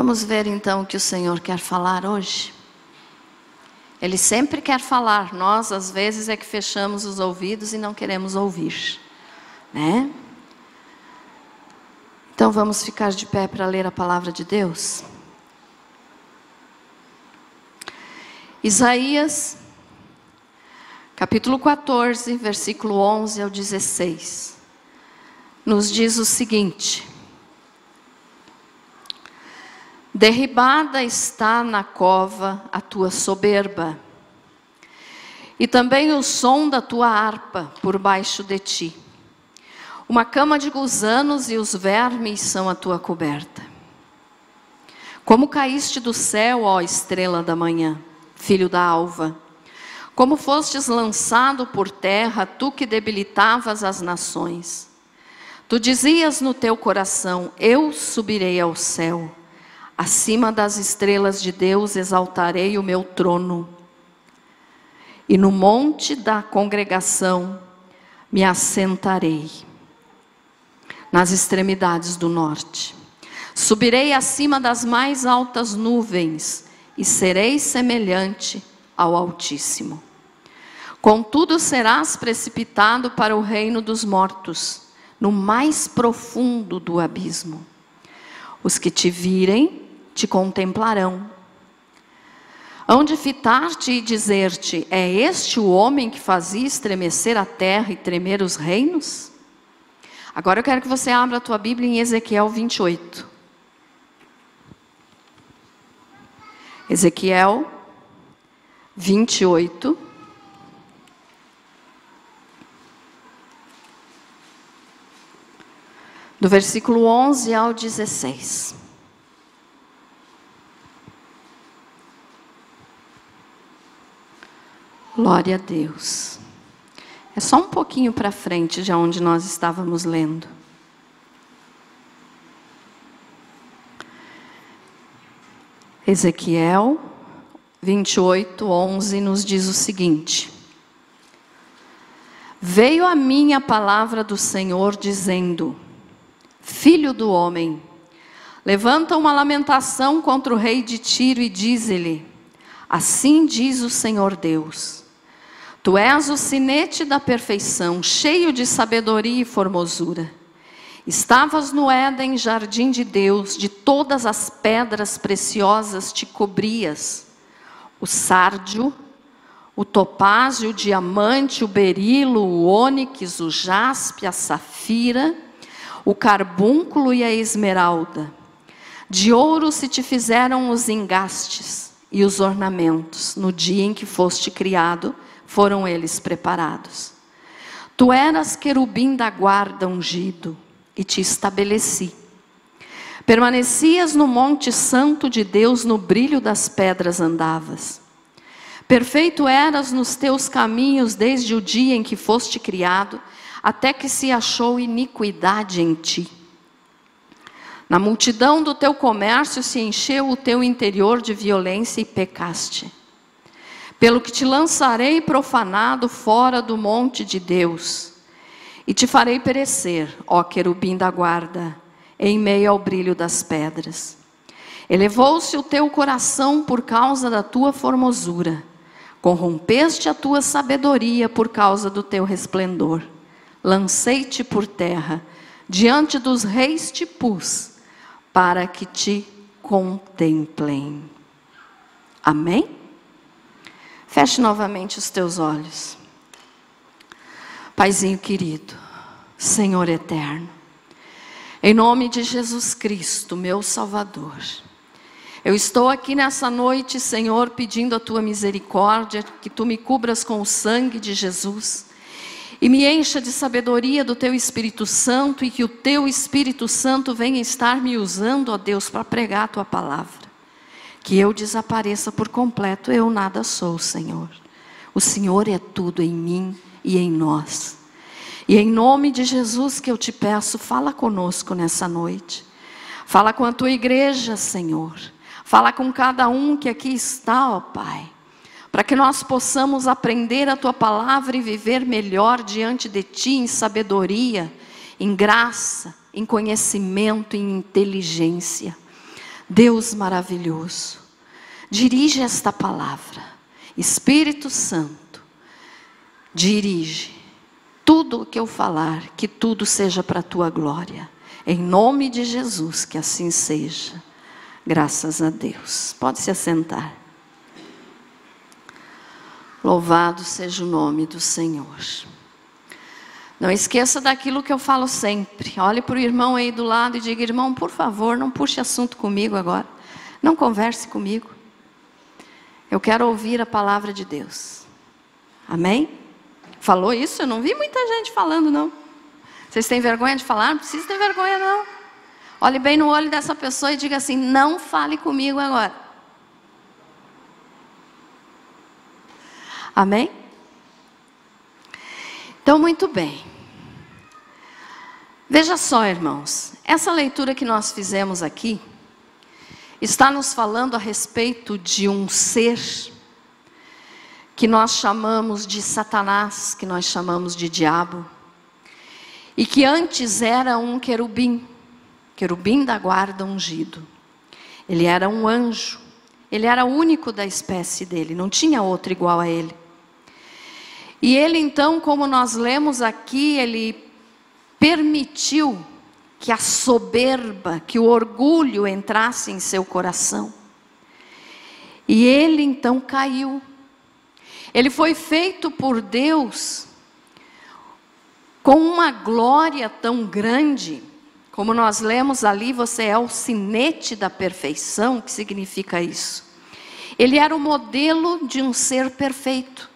Vamos ver então o que o Senhor quer falar hoje. Ele sempre quer falar, nós às vezes é que fechamos os ouvidos e não queremos ouvir, né? Então vamos ficar de pé para ler a palavra de Deus. Isaías, capítulo 14, versículo 11 ao 16, nos diz o seguinte: derribada está na cova a tua soberba, e também o som da tua harpa por baixo de ti. Uma cama de gusanos e os vermes são a tua coberta. Como caíste do céu, ó estrela da manhã, filho da alva, como fostes lançado por terra, tu que debilitavas as nações. Tu dizias no teu coração: eu subirei ao céu, acima das estrelas de Deus exaltarei o meu trono. E no monte da congregação me assentarei, nas extremidades do norte. Subirei acima das mais altas nuvens e serei semelhante ao Altíssimo. Contudo serás precipitado para o reino dos mortos, no mais profundo do abismo. Os que te virem te contemplarão. Hão de fitar-te e dizer-te: é este o homem que fazia estremecer a terra e tremer os reinos? Agora eu quero que você abra a tua Bíblia em Ezequiel 28. Ezequiel 28. Do versículo 11 ao 16. Glória a Deus. É só um pouquinho para frente de onde nós estávamos lendo. Ezequiel 28, 11 nos diz o seguinte: veio a mim a palavra do Senhor dizendo: filho do homem, levanta uma lamentação contra o rei de Tiro e dize-lhe: assim diz o Senhor Deus: tu és o sinete da perfeição, cheio de sabedoria e formosura. Estavas no Éden, jardim de Deus, de todas as pedras preciosas te cobrias: o sárdio, o topázio, o diamante, o berilo, o ônix, o jaspe, a safira, o carbúnculo e a esmeralda. De ouro se te fizeram os engastes e os ornamentos, no dia em que foste criado, foram eles preparados. Tu eras querubim da guarda ungido, e te estabeleci. Permanecias no monte santo de Deus, no brilho das pedras andavas. Perfeito eras nos teus caminhos desde o dia em que foste criado, até que se achou iniquidade em ti. Na multidão do teu comércio se encheu o teu interior de violência e pecaste. Pelo que te lançarei profanado fora do monte de Deus, e te farei perecer, ó querubim da guarda, em meio ao brilho das pedras. Elevou-se o teu coração por causa da tua formosura, corrompeste a tua sabedoria por causa do teu resplendor. Lancei-te por terra, diante dos reis te pus, para que te contemplem. Amém? Feche novamente os teus olhos. Paizinho querido, Senhor eterno, em nome de Jesus Cristo, meu Salvador, eu estou aqui nessa noite, Senhor, pedindo a tua misericórdia, que tu me cubras com o sangue de Jesus e me encha de sabedoria do teu Espírito Santo, e que o teu Espírito Santo venha estar me usando, ó Deus, para pregar a tua palavra. Que eu desapareça por completo, eu nada sou, Senhor. O Senhor é tudo em mim e em nós. E em nome de Jesus que eu te peço, fala conosco nessa noite. Fala com a tua igreja, Senhor. Fala com cada um que aqui está, ó Pai. Para que nós possamos aprender a tua palavra e viver melhor diante de ti em sabedoria, em graça, em conhecimento, em inteligência. Deus maravilhoso, dirige esta palavra. Espírito Santo, dirige tudo o que eu falar, que tudo seja para a tua glória. Em nome de Jesus, que assim seja. Graças a Deus. Pode se assentar. Louvado seja o nome do Senhor. Não esqueça daquilo que eu falo sempre. Olhe para o irmão aí do lado e diga: irmão, por favor, não puxe assunto comigo agora. Não converse comigo. Eu quero ouvir a palavra de Deus. Amém? Falou isso? Eu não vi muita gente falando, não. Vocês têm vergonha de falar? Não precisa ter vergonha, não. Olhe bem no olho dessa pessoa e diga assim: não fale comigo agora. Amém? Então, muito bem. Veja só, irmãos, essa leitura que nós fizemos aqui está nos falando a respeito de um ser que nós chamamos de Satanás, que nós chamamos de diabo, e que antes era um querubim da guarda ungido. Ele era um anjo, ele era o único da espécie dele, não tinha outro igual a ele. E ele então, como nós lemos aqui, ele permitiu que a soberba, que o orgulho entrasse em seu coração. E ele então caiu. Ele foi feito por Deus com uma glória tão grande, como nós lemos ali: você é o sinete da perfeição. O que significa isso? Ele era o modelo de um ser perfeito.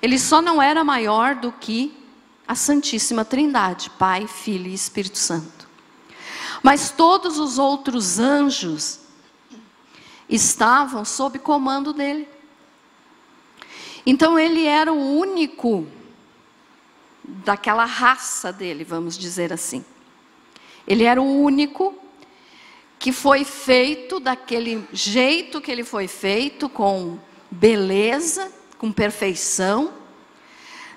Ele só não era maior do que a Santíssima Trindade, Pai, Filho e Espírito Santo. Mas todos os outros anjos estavam sob comando dele. Então ele era o único daquela raça dele, vamos dizer assim. Ele era o único que foi feito daquele jeito que ele foi feito, com beleza, com perfeição.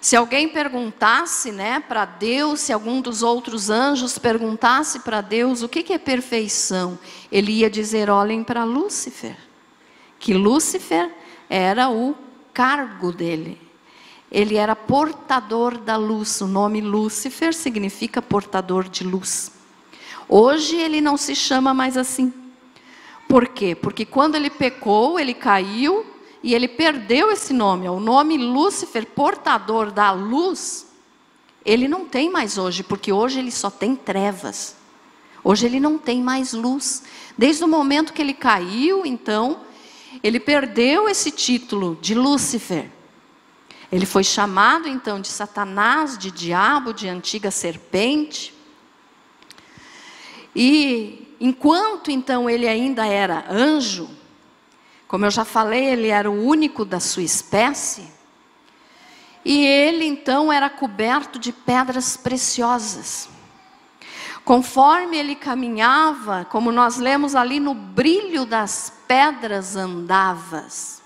Se alguém perguntasse, para Deus, se algum dos outros anjos perguntasse para Deus o que é perfeição, ele ia dizer: olhem para Lúcifer, que Lúcifer era o cargo dele. Ele era portador da luz. O nome Lúcifer significa portador de luz. Hoje ele não se chama mais assim. Por quê? Porque quando ele pecou, ele caiu e ele perdeu esse nome. O nome Lúcifer, portador da luz, ele não tem mais hoje, porque hoje ele só tem trevas. Hoje ele não tem mais luz. Desde o momento que ele caiu, então, ele perdeu esse título de Lúcifer. Ele foi chamado então de Satanás, de diabo, de antiga serpente. E enquanto então ele ainda era anjo, como eu já falei, ele era o único da sua espécie. E ele então era coberto de pedras preciosas. Conforme ele caminhava, como nós lemos ali, no brilho das pedras andavas.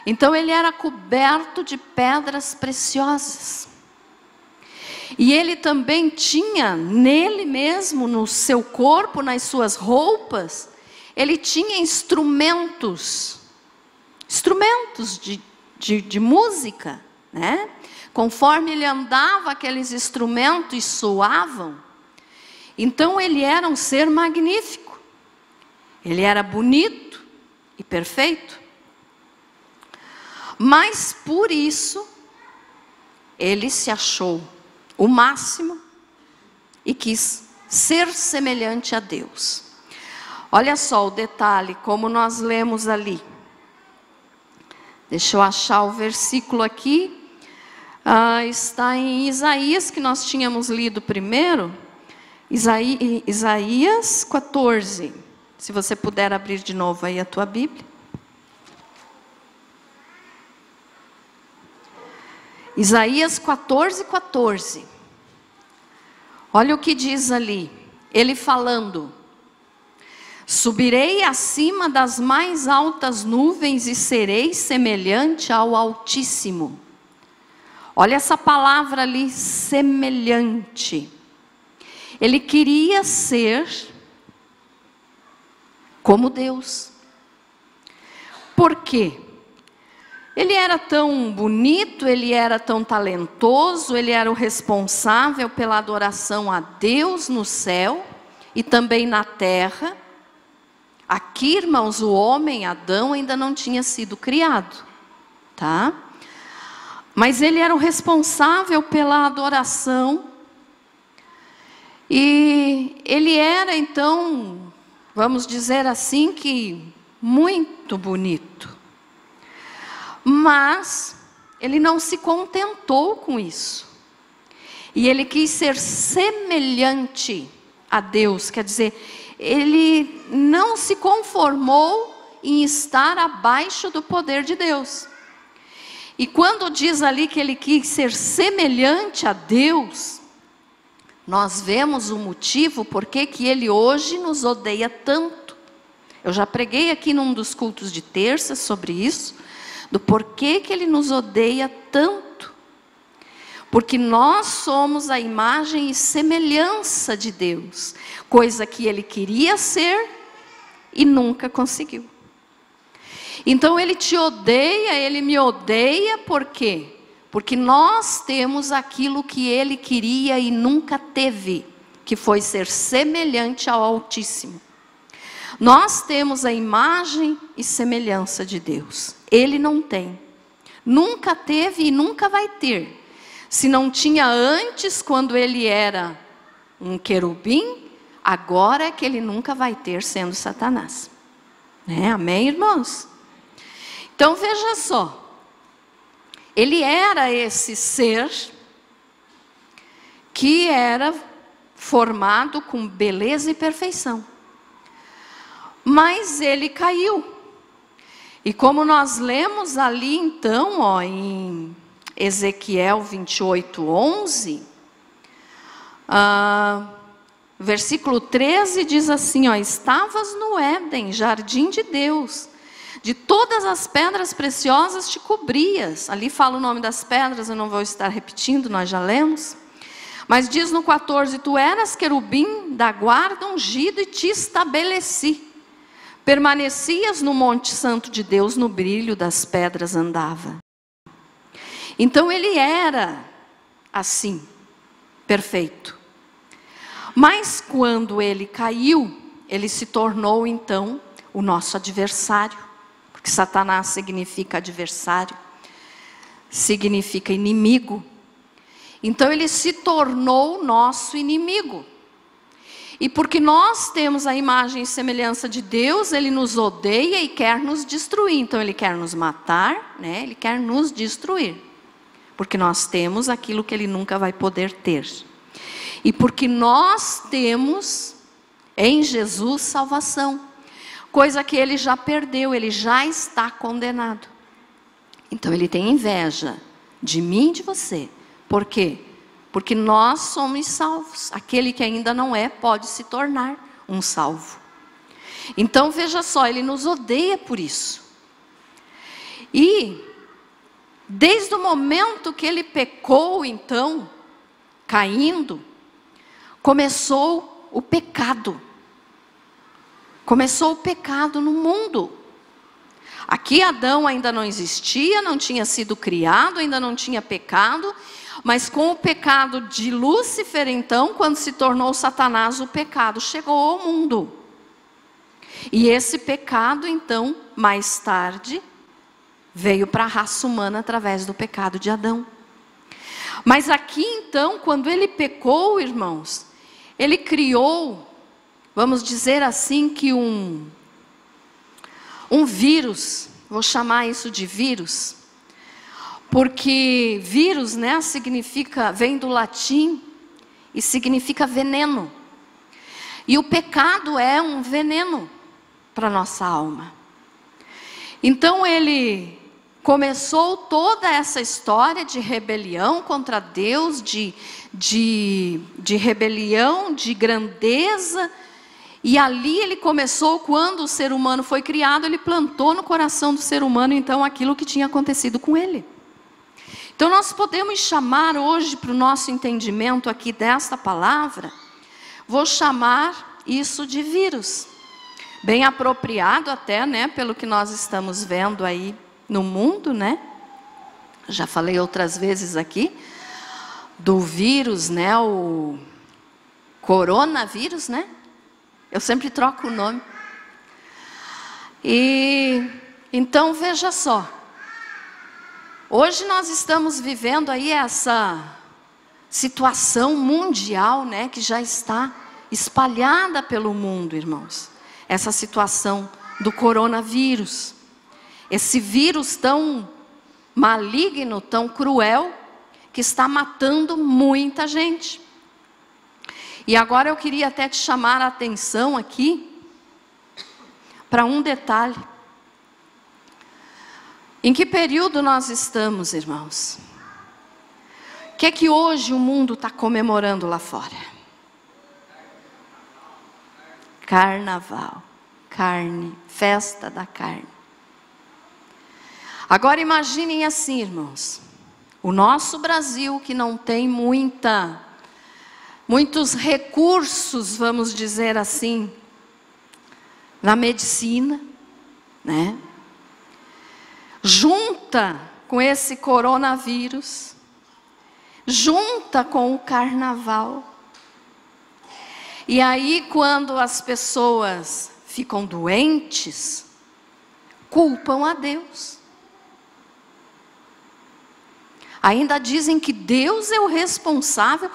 Então ele era coberto de pedras preciosas. E ele também tinha nele mesmo, no seu corpo, nas suas roupas, ele tinha instrumentos de música, Conforme ele andava, aqueles instrumentos soavam. Então ele era um ser magnífico. Ele era bonito e perfeito. Mas por isso, ele se achou o máximo e quis ser semelhante a Deus. Olha só o detalhe, como nós lemos ali. Deixa eu achar o versículo aqui. Está em Isaías, que nós tínhamos lido primeiro. Isaías 14. Se você puder abrir de novo aí a tua Bíblia. Isaías 14:14. Olha o que diz ali. Ele falando: subirei acima das mais altas nuvens e serei semelhante ao Altíssimo. Olha essa palavra ali, semelhante. Ele queria ser como Deus. Por quê? Ele era tão bonito, ele era tão talentoso, ele era o responsável pela adoração a Deus no céu e também na terra. Aqui, irmãos, o homem, Adão, ainda não tinha sido criado, tá? Mas ele era o responsável pela adoração. E ele era, então, vamos dizer assim, que muito bonito. Mas ele não se contentou com isso. E ele quis ser semelhante a Deus, quer dizer, ele não se conformou em estar abaixo do poder de Deus. E quando diz ali que ele quis ser semelhante a Deus, nós vemos o motivo por que ele hoje nos odeia tanto. Eu já preguei aqui num dos cultos de terça sobre isso, do porquê que ele nos odeia tanto. Porque nós somos a imagem e semelhança de Deus, coisa que ele queria ser e nunca conseguiu. Então ele te odeia, ele me odeia, por quê? Porque nós temos aquilo que ele queria e nunca teve, que foi ser semelhante ao Altíssimo. Nós temos a imagem e semelhança de Deus. Ele não tem. Nunca teve e nunca vai ter. Se não tinha antes, quando ele era um querubim, agora é que ele nunca vai ter, sendo Satanás. Amém, irmãos? Então veja só. Ele era esse ser que era formado com beleza e perfeição. Mas ele caiu. E como nós lemos ali então, em Ezequiel 28:11, versículo 13 diz assim, estavas no Éden, jardim de Deus, de todas as pedras preciosas te cobrias. Ali fala o nome das pedras, eu não vou estar repetindo, nós já lemos. Mas diz no 14, tu eras querubim da guarda ungido e te estabeleci. Permanecias no monte santo de Deus, no brilho das pedras andava. Então ele era assim, perfeito. Mas quando ele caiu, ele se tornou então o nosso adversário. Porque Satanás significa adversário, significa inimigo. Então ele se tornou nosso inimigo. E porque nós temos a imagem e semelhança de Deus, ele nos odeia e quer nos destruir. Então ele quer nos matar, ele quer nos destruir. Porque nós temos aquilo que ele nunca vai poder ter. E porque nós temos em Jesus salvação. Coisa que ele já perdeu, ele já está condenado. Então ele tem inveja de mim e de você. Por quê? Porque nós somos salvos. Aquele que ainda não é, pode se tornar um salvo. Então veja só, ele nos odeia por isso. E desde o momento que ele pecou então, caindo, começou o pecado. Começou o pecado no mundo. Aqui Adão ainda não existia, não tinha sido criado, ainda não tinha pecado. Mas com o pecado de Lúcifer, então, quando se tornou Satanás, o pecado chegou ao mundo. E esse pecado, então, mais tarde, veio para a raça humana através do pecado de Adão. Mas aqui, então, quando ele pecou, irmãos, ele criou, vamos dizer assim, que um vírus, vou chamar isso de vírus, porque vírus, significa, vem do latim e significa veneno. E o pecado é um veneno para a nossa alma. Então ele começou toda essa história de rebelião contra Deus, de rebelião, de grandeza. E ali ele começou, quando o ser humano foi criado, ele plantou no coração do ser humano então aquilo que tinha acontecido com ele. Então nós podemos chamar hoje, para o nosso entendimento aqui desta palavra, vou chamar isso de vírus. bem apropriado até, né, pelo que nós estamos vendo aí no mundo, né? Já falei outras vezes aqui do vírus, né, o coronavírus, né? Eu sempre troco o nome. E então veja só, hoje nós estamos vivendo aí essa situação mundial, né, que já está espalhada pelo mundo, irmãos. Essa situação do coronavírus, esse vírus tão maligno, tão cruel, que está matando muita gente. E agora eu queria até te chamar a atenção aqui para um detalhe. Em que período nós estamos, irmãos? O que é que hoje o mundo está comemorando lá fora? Carnaval, carne, festa da carne. Agora imaginem assim, irmãos, o nosso Brasil, que não tem muitos recursos, vamos dizer assim, na medicina, né? Junta com esse coronavírus, junta com o carnaval. E aí, quando as pessoas ficam doentes, culpam a Deus. Ainda dizem que Deus é o responsável.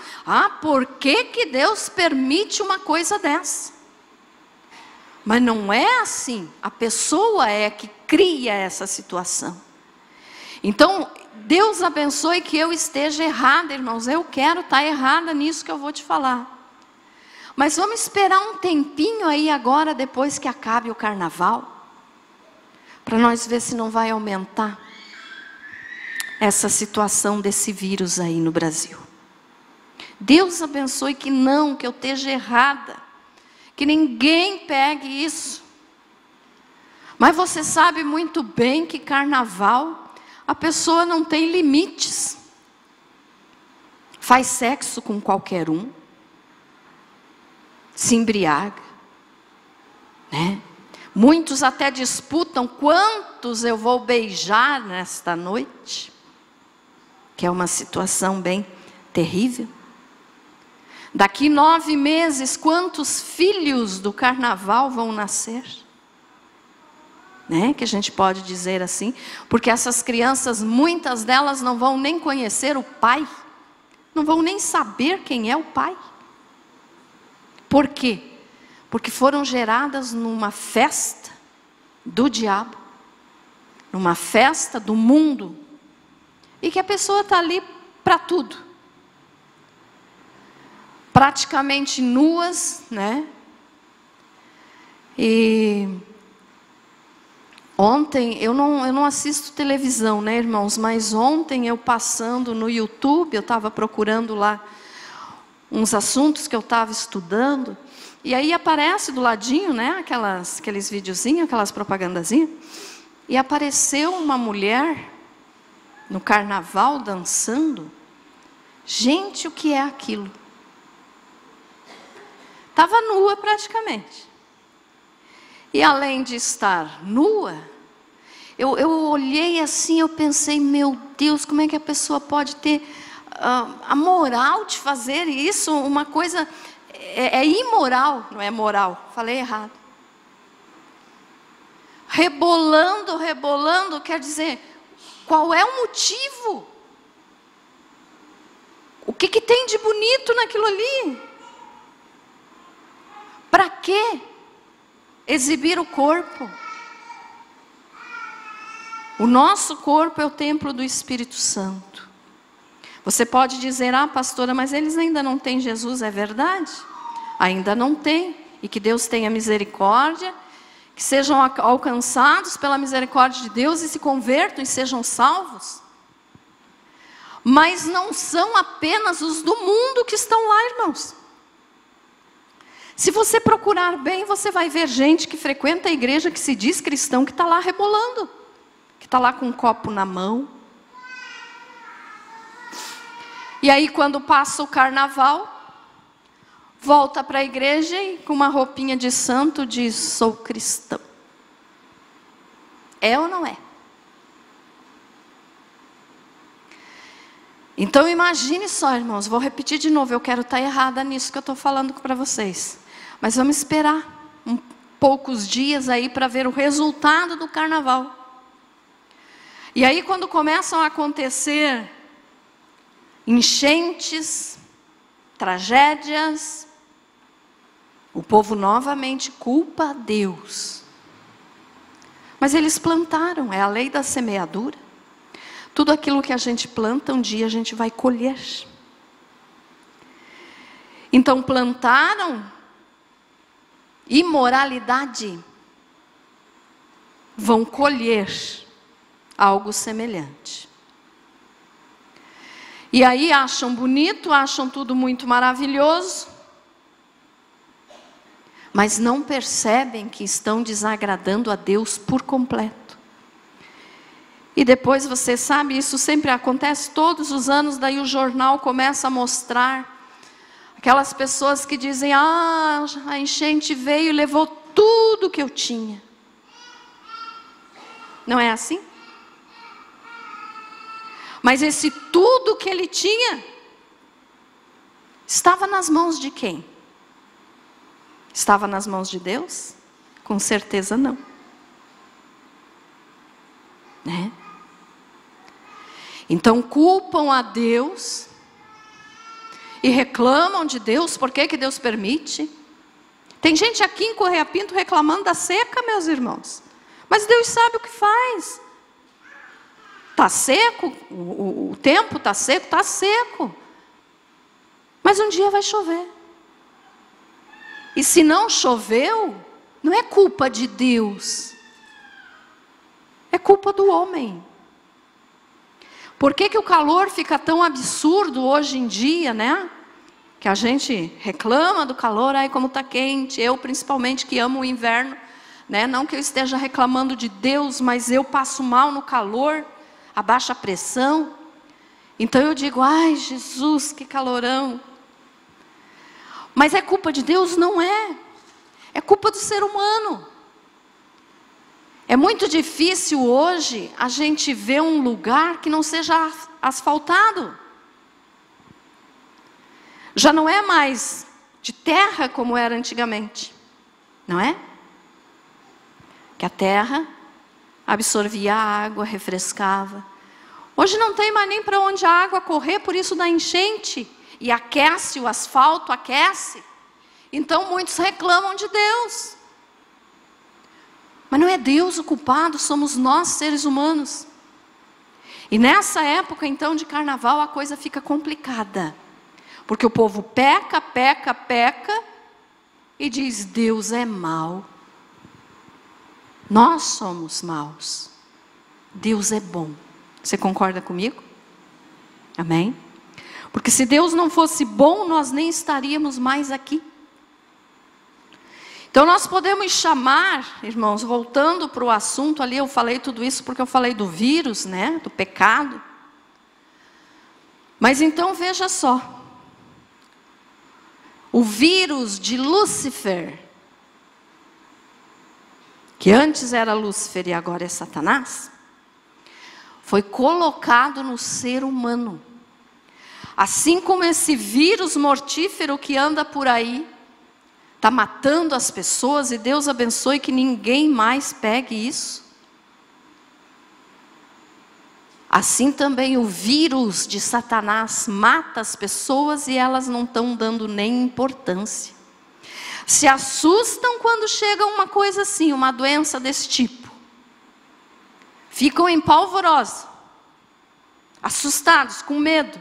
Por que Deus permite uma coisa dessa? Mas não é assim. A pessoa é que cria essa situação. Então, Deus abençoe que eu esteja errada, irmãos. Eu quero estar errada nisso que eu vou te falar. Mas vamos esperar um tempinho aí agora, depois que acabe o carnaval, para nós ver se não vai aumentar essa situação desse vírus aí no Brasil. Deus abençoe que eu esteja errada, que ninguém pegue isso. Mas você sabe muito bem que carnaval, a pessoa não tem limites. Faz sexo com qualquer um, se embriaga, né? Muitos até disputam quantos eu vou beijar nesta noite, que é uma situação bem terrível. Daqui 9 meses, quantos filhos do carnaval vão nascer? Né? Que a gente pode dizer assim, porque essas crianças, muitas delas não vão nem conhecer o pai, não vão nem saber quem é o pai. Por quê? Porque foram geradas numa festa do diabo, numa festa do mundo, e que a pessoa está ali para tudo, praticamente nuas, né? E ontem, eu não assisto televisão, né, irmãos? Mas ontem eu passando no YouTube, eu estava procurando lá uns assuntos que eu estava estudando, e aí aparece do ladinho, né, aqueles videozinhos, aquelas propagandazinhas, e apareceu uma mulher no carnaval dançando. Gente, o que é aquilo? Estava nua praticamente. E além de estar nua, eu olhei assim, eu pensei, meu Deus, como é que a pessoa pode ter a moral de fazer isso? Uma coisa é imoral, não é moral, falei errado. Rebolando, rebolando, quer dizer, qual é o motivo? O que tem de bonito naquilo ali? Para quê? Exibir o corpo. O nosso corpo é o templo do Espírito Santo. Você pode dizer, pastora, mas eles ainda não têm Jesus, é verdade? Ainda não têm, e que Deus tenha misericórdia, que sejam alcançados pela misericórdia de Deus e se convertam e sejam salvos. Mas não são apenas os do mundo que estão lá, irmãos. Se você procurar bem, você vai ver gente que frequenta a igreja, que se diz cristão, que está lá rebolando, que está lá com um copo na mão. E aí quando passa o carnaval, volta para a igreja e com uma roupinha de santo diz: sou cristão. É ou não é? Então imagine só, irmãos, vou repetir de novo, eu quero estar errada nisso que eu estou falando para vocês. Mas vamos esperar poucos dias aí para ver o resultado do carnaval. E aí quando começam a acontecer enchentes, tragédias, o povo novamente culpa a Deus. Mas eles plantaram, é a lei da semeadura. Tudo aquilo que a gente planta, um dia a gente vai colher. Então plantaram imoralidade, vão colher algo semelhante. E aí acham bonito, acham tudo muito maravilhoso, mas não percebem que estão desagradando a Deus por completo. E depois, você sabe, isso sempre acontece todos os anos, daí o jornal começa a mostrar aquelas pessoas que dizem: ah, a enchente veio e levou tudo que eu tinha. Não é assim? Mas esse tudo que ele tinha estava nas mãos de quem? Estava nas mãos de Deus? Com certeza não. Né? Então culpam a Deus e reclamam de Deus. Por que que Deus permite? Tem gente aqui em Correia Pinto reclamando da seca, meus irmãos. Mas Deus sabe o que faz. Está seco, o tempo está seco, está seco. Mas um dia vai chover. E se não choveu, não é culpa de Deus. É culpa do homem. Por que que o calor fica tão absurdo hoje em dia, né? Que a gente reclama do calor, ai como está quente. Eu principalmente que amo o inverno, né? Não que eu esteja reclamando de Deus, mas eu passo mal no calor, a baixa pressão. Então eu digo: ai Jesus, que calorão. Mas é culpa de Deus? Não é. É culpa do ser humano. É muito difícil hoje a gente ver um lugar que não seja asfaltado. Já não é mais de terra como era antigamente, não é? Que a terra absorvia a água, refrescava. Hoje não tem mais nem para onde a água correr, por isso dá enchente. E aquece, o asfalto aquece. Então muitos reclamam de Deus. Mas não é Deus o culpado, somos nós, seres humanos. E nessa época então de carnaval a coisa fica complicada. Porque o povo peca, peca, peca e diz: Deus é mau. Nós somos maus. Deus é bom. Você concorda comigo? Amém? Porque se Deus não fosse bom, nós nem estaríamos mais aqui. Então nós podemos chamar, irmãos, voltando para o assunto ali, eu falei tudo isso porque eu falei do vírus, né, do pecado. Mas então veja só, o vírus de Lúcifer, que antes era Lúcifer e agora é Satanás, foi colocado no ser humano. Assim como esse vírus mortífero que anda por aí, está matando as pessoas, e Deus abençoe que ninguém mais pegue isso. Assim também o vírus de Satanás mata as pessoas e elas não estão dando nem importância. Se assustam quando chega uma coisa assim, uma doença desse tipo. Ficam em polvorosa, assustados, com medo.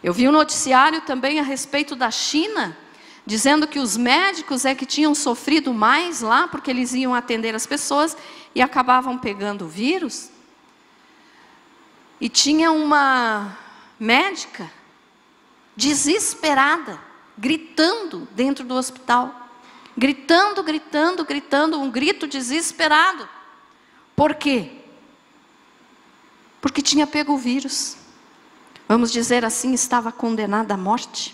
Eu vi um noticiário também a respeito da China, dizendo que os médicos é que tinham sofrido mais lá, porque eles iam atender as pessoas e acabavam pegando o vírus. E tinha uma médica desesperada, gritando dentro do hospital. Gritando, gritando, gritando, um grito desesperado. Por quê? Porque tinha pego o vírus. Vamos dizer assim, estava condenada à morte.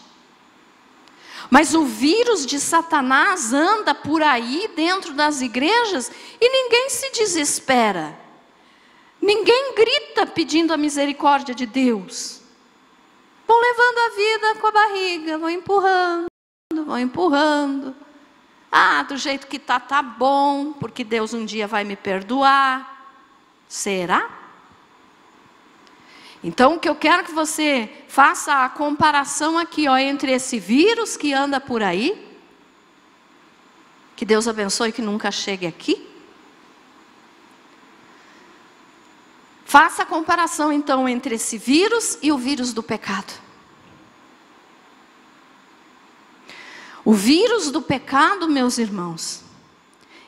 Mas o vírus de Satanás anda por aí dentro das igrejas e ninguém se desespera. Ninguém grita pedindo a misericórdia de Deus. Vão levando a vida com a barriga, vão empurrando, vão empurrando. Ah, do jeito que tá bom, porque Deus um dia vai me perdoar. Será? Então, o que eu quero que você faça a comparação aqui, ó, entre esse vírus que anda por aí, que Deus abençoe que nunca chegue aqui. Faça a comparação, então, entre esse vírus e o vírus do pecado. O vírus do pecado, meus irmãos,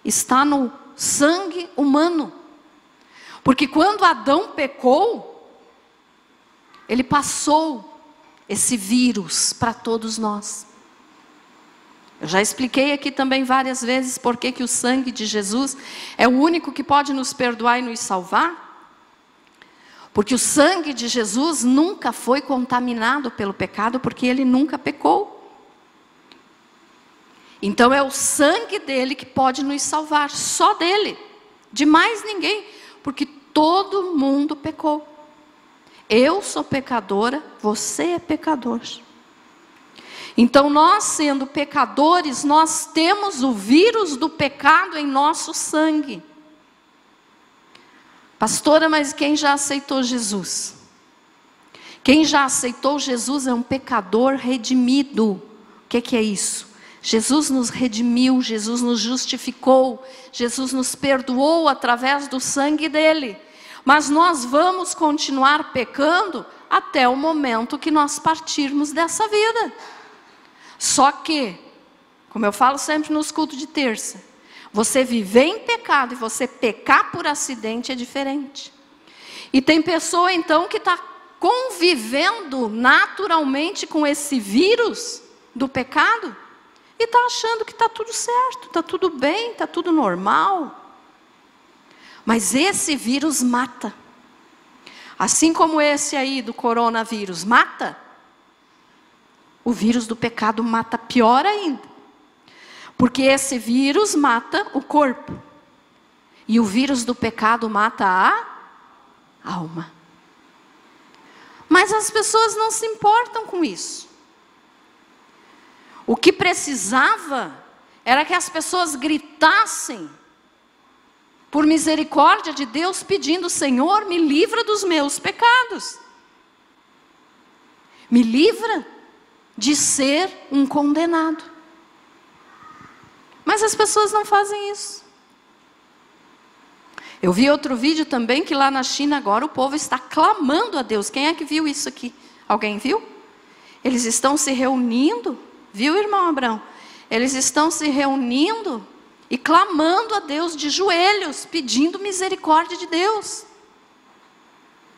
está no sangue humano. Porque quando Adão pecou, ele passou esse vírus para todos nós. Eu já expliquei aqui também várias vezes por que o sangue de Jesus é o único que pode nos perdoar e nos salvar. Porque o sangue de Jesus nunca foi contaminado pelo pecado, porque ele nunca pecou. Então é o sangue dele que pode nos salvar, só dele, de mais ninguém, porque todo mundo pecou. Eu sou pecadora, você é pecador. Então nós, sendo pecadores, nós temos o vírus do pecado em nosso sangue. Pastora, mas quem já aceitou Jesus? Quem já aceitou Jesus é um pecador redimido. O que é isso? Jesus nos redimiu, Jesus nos justificou, Jesus nos perdoou através do sangue dele. Mas nós vamos continuar pecando até o momento que nós partirmos dessa vida. Só que, como eu falo sempre nos cultos de terça, você viver em pecado e você pecar por acidente é diferente. E tem pessoa então que está convivendo naturalmente com esse vírus do pecado e está achando que está tudo certo, está tudo bem, está tudo normal. Mas esse vírus mata. Assim como esse aí do coronavírus mata, o vírus do pecado mata pior ainda. Porque esse vírus mata o corpo. E o vírus do pecado mata a alma. Mas as pessoas não se importam com isso. O que precisava era que as pessoas gritassem por misericórdia de Deus, pedindo: Senhor, me livra dos meus pecados. Me livra de ser um condenado. Mas as pessoas não fazem isso. Eu vi outro vídeo também que lá na China agora o povo está clamando a Deus. Quem é que viu isso aqui? Alguém viu? Eles estão se reunindo, viu, irmão Abraão? Eles estão se reunindo e clamando a Deus de joelhos, pedindo misericórdia de Deus.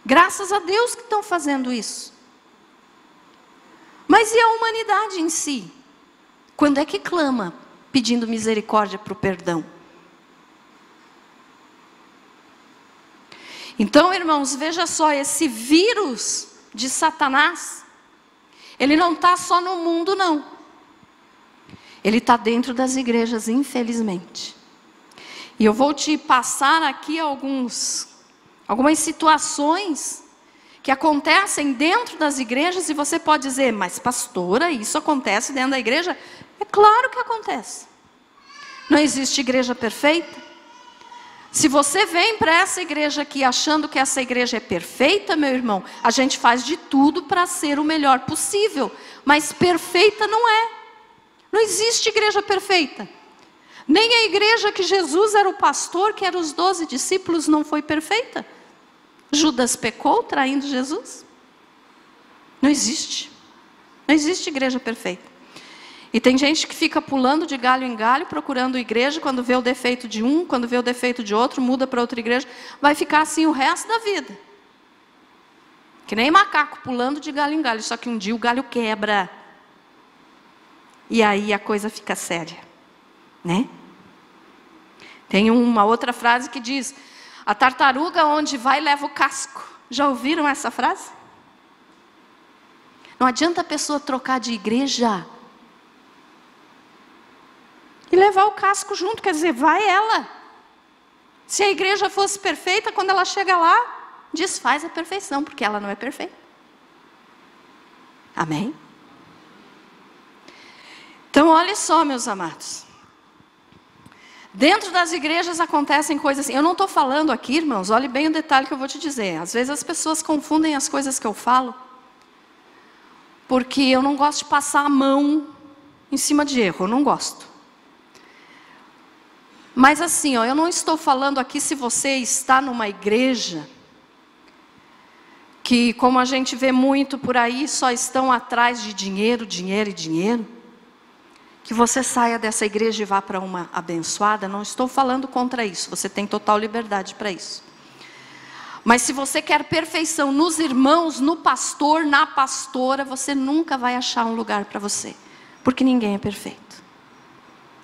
Graças a Deus que estão fazendo isso. Mas e a humanidade em si? Quando é que clama pedindo misericórdia para o perdão? Então, irmãos, veja só, esse vírus de Satanás, ele não está só no mundo, não. Ele está dentro das igrejas, infelizmente. E eu vou te passar aqui algumas situações que acontecem dentro das igrejas, e você pode dizer: mas pastora, isso acontece dentro da igreja? É claro que acontece. Não existe igreja perfeita. Se você vem para essa igreja aqui achando que essa igreja é perfeita, meu irmão, a gente faz de tudo para ser o melhor possível, mas perfeita não é. Não existe igreja perfeita. Nem a igreja que Jesus era o pastor, que eram os 12 discípulos, não foi perfeita. Judas pecou traindo Jesus. Não existe. Não existe igreja perfeita. E tem gente que fica pulando de galho em galho, procurando igreja, quando vê o defeito de um, quando vê o defeito de outro, muda para outra igreja, vai ficar assim o resto da vida. Que nem macaco pulando de galho em galho, só que um dia o galho quebra. E aí a coisa fica séria, né? Tem uma outra frase que diz: a tartaruga onde vai leva o casco. Já ouviram essa frase? Não adianta a pessoa trocar de igreja levar o casco junto, quer dizer, vai ela. Se a igreja fosse perfeita, quando ela chega lá, desfaz a perfeição, porque ela não é perfeita. Amém? Então, olha só, meus amados. Dentro das igrejas acontecem coisas assim. Eu não estou falando aqui, irmãos, olhe bem o detalhe que eu vou te dizer. Às vezes as pessoas confundem as coisas que eu falo, porque eu não gosto de passar a mão em cima de erro, eu não gosto. Mas assim, ó, eu não estou falando aqui se você está numa igreja que, como a gente vê muito por aí, só estão atrás de dinheiro, dinheiro e dinheiro, que você saia dessa igreja e vá para uma abençoada. Não estou falando contra isso, você tem total liberdade para isso. Mas se você quer perfeição nos irmãos, no pastor, na pastora, você nunca vai achar um lugar para você, porque ninguém é perfeito.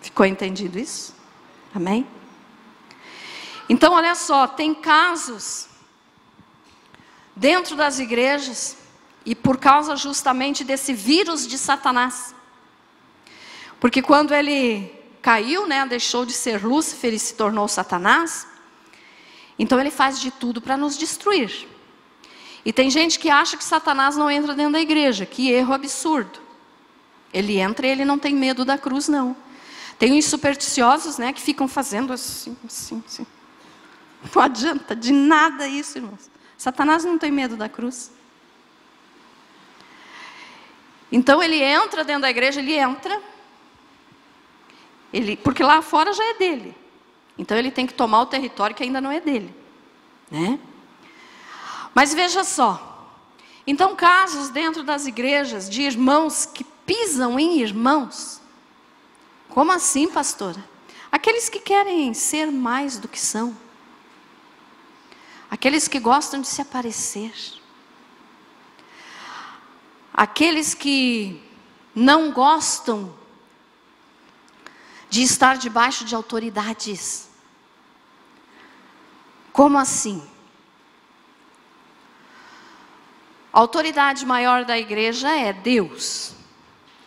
Ficou entendido isso? Amém? Então olha só, tem casos dentro das igrejas, e por causa justamente desse vírus de Satanás, porque quando ele caiu, né, deixou de ser Lúcifer e se tornou Satanás, então ele faz de tudo para nos destruir. E tem gente que acha que Satanás não entra dentro da igreja, que erro absurdo. Ele entra e ele não tem medo da cruz, não. Tem uns supersticiosos, né, que ficam fazendo assim. Não adianta de nada isso, irmãos. Satanás não tem medo da cruz. Então ele entra dentro da igreja, ele entra. Porque lá fora já é dele. Então ele tem que tomar o território que ainda não é dele, né? Mas veja só. Então casos dentro das igrejas de irmãos que pisam em irmãos. Como assim, pastora? Aqueles que querem ser mais do que são. Aqueles que gostam de se aparecer. Aqueles que não gostam de estar debaixo de autoridades. Como assim? A autoridade maior da igreja é Deus.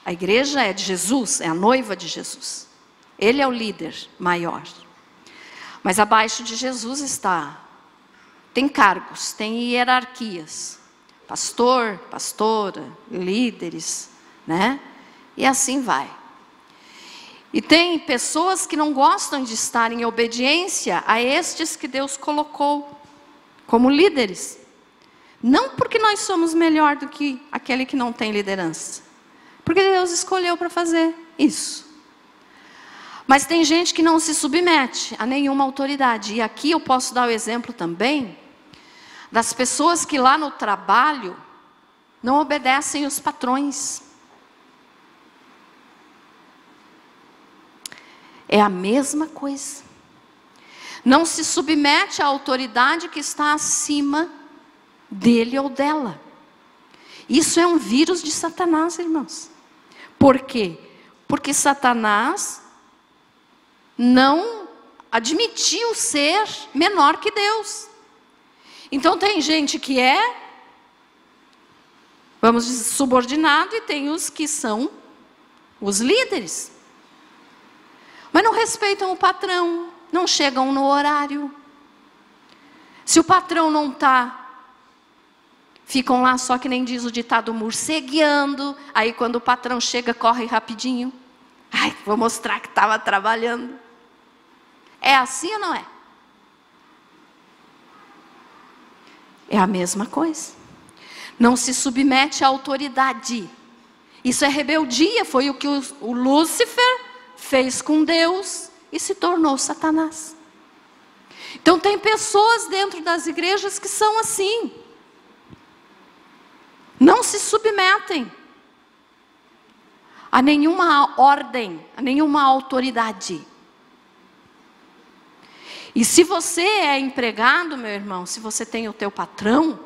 A igreja é de Jesus, é a noiva de Jesus. Ele é o líder maior. Mas abaixo de Jesus tem cargos, tem hierarquias. Pastor, pastora, líderes, né? E assim vai. E tem pessoas que não gostam de estar em obediência a estes que Deus colocou como líderes. Não porque nós somos melhor do que aquele que não tem liderança. Porque Deus escolheu para fazer isso. Mas tem gente que não se submete a nenhuma autoridade. E aqui eu posso dar o exemplo também das pessoas que lá no trabalho não obedecem os patrões. É a mesma coisa. Não se submete à autoridade que está acima dele ou dela. Isso é um vírus de Satanás, irmãos. Por quê? Porque Satanás não admitiu ser menor que Deus. Então tem gente que é, vamos dizer, subordinado, e tem os que são os líderes. Mas não respeitam o patrão, não chegam no horário. Se o patrão não está, ficam lá só que nem diz o ditado, morcegueando. Aí quando o patrão chega, corre rapidinho. Ai, vou mostrar que estava trabalhando. É assim ou não é? É a mesma coisa. Não se submete à autoridade. Isso é rebeldia, foi o que o Lúcifer fez com Deus e se tornou Satanás. Então tem pessoas dentro das igrejas que são assim. Não se submetem a nenhuma ordem, a nenhuma autoridade. E se você é empregado, meu irmão, se você tem o teu patrão,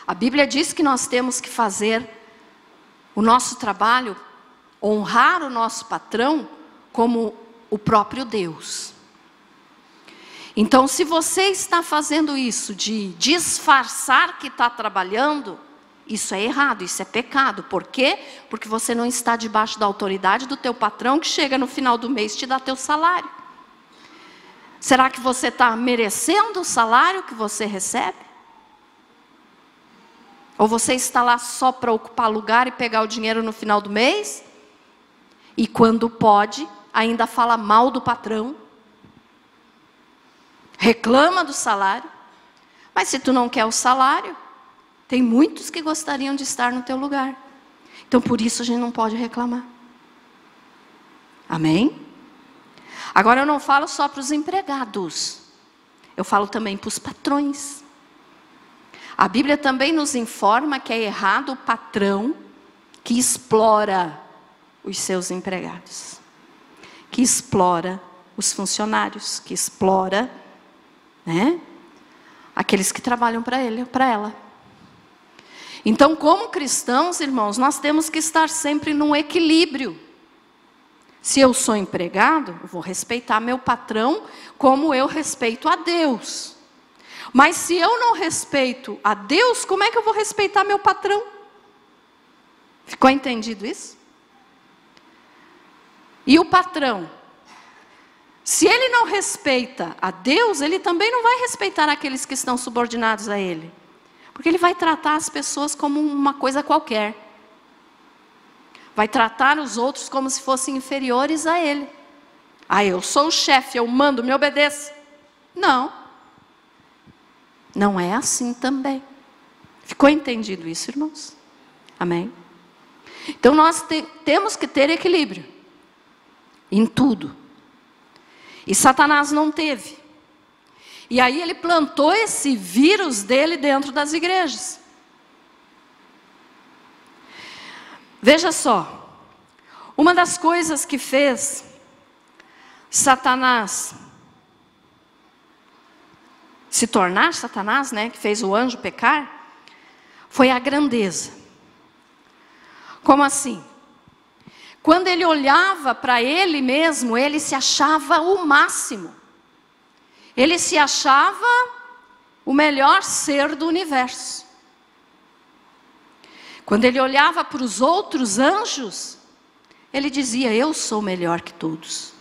a Bíblia diz que nós temos que fazer o nosso trabalho, honrar o nosso patrão como o próprio Deus. Então, se você está fazendo isso de disfarçar que está trabalhando, Isso é errado, isso é pecado. Por quê? Porque você não está debaixo da autoridade do teu patrão que chega no final do mês e te dá teu salário. Será que você está merecendo o salário que você recebe? Ou você está lá só para ocupar lugar e pegar o dinheiro no final do mês? E quando pode, ainda fala mal do patrão? Reclama do salário? Mas se tu não quer o salário, tem muitos que gostariam de estar no teu lugar. Então por isso a gente não pode reclamar. Amém? Agora eu não falo só para os empregados. Eu falo também para os patrões. A Bíblia também nos informa que é errado o patrão que explora os seus empregados. Que explora os funcionários. Que explora, né, aqueles que trabalham para ele ou para ela. Então, como cristãos, irmãos, nós temos que estar sempre num equilíbrio. Se eu sou empregado, eu vou respeitar meu patrão como eu respeito a Deus. Mas se eu não respeito a Deus, como é que eu vou respeitar meu patrão? Ficou entendido isso? E o patrão, se ele não respeita a Deus, ele também não vai respeitar aqueles que estão subordinados a ele. Porque ele vai tratar as pessoas como uma coisa qualquer. Vai tratar os outros como se fossem inferiores a ele. Ah, eu sou o chefe, eu mando, me obedeça. Não. Não é assim também. Ficou entendido isso, irmãos? Amém? Então nós temos que ter equilíbrio. Em tudo. E Satanás não teve. E aí ele plantou esse vírus dele dentro das igrejas. Veja só. Uma das coisas que fez Satanás se tornar Satanás, né, que fez o anjo pecar, foi a grandeza. Como assim? Quando ele olhava para ele mesmo, ele se achava o máximo. Ele se achava o melhor ser do universo. Quando ele olhava para os outros anjos, ele dizia, eu sou melhor que todos.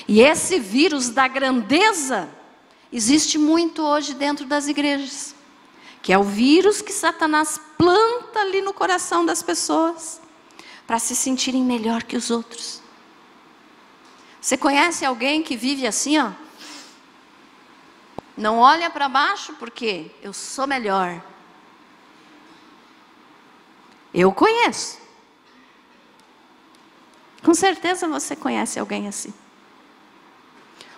E esse vírus da grandeza existe muito hoje dentro das igrejas. Que é o vírus que Satanás planta ali no coração das pessoas, para se sentirem melhor que os outros. Você conhece alguém que vive assim, ó? Não olha para baixo porque eu sou melhor. Eu conheço. Com certeza você conhece alguém assim.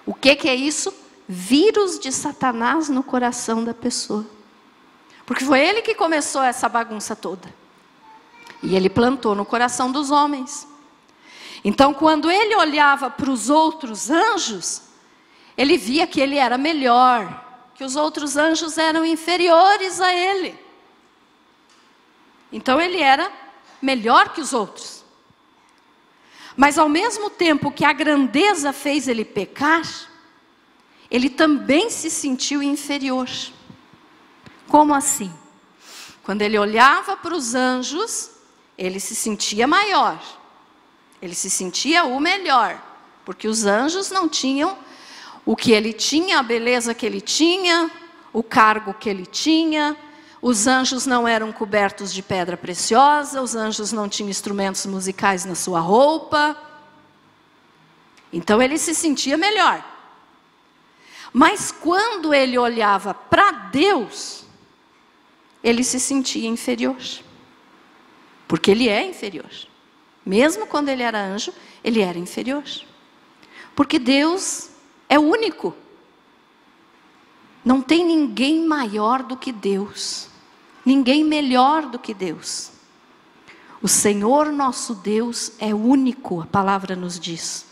O que é isso? Vírus de Satanás no coração da pessoa. Porque foi ele que começou essa bagunça toda. E ele plantou no coração dos homens. Então, quando ele olhava para os outros anjos, ele via que ele era melhor, que os outros anjos eram inferiores a ele. Então, ele era melhor que os outros. Mas, ao mesmo tempo que a grandeza fez ele pecar, ele também se sentiu inferior. Como assim? Quando ele olhava para os anjos, ele se sentia maior. Ele se sentia o melhor. Porque os anjos não tinham o que ele tinha, a beleza que ele tinha, o cargo que ele tinha. Os anjos não eram cobertos de pedra preciosa, os anjos não tinham instrumentos musicais na sua roupa. Então ele se sentia melhor. Mas quando ele olhava para Deus, ele se sentia inferior. Porque ele é inferior. Mesmo quando ele era anjo, ele era inferior. Porque Deus é único. Não tem ninguém maior do que Deus. Ninguém melhor do que Deus. O Senhor nosso Deus é único, a palavra nos diz.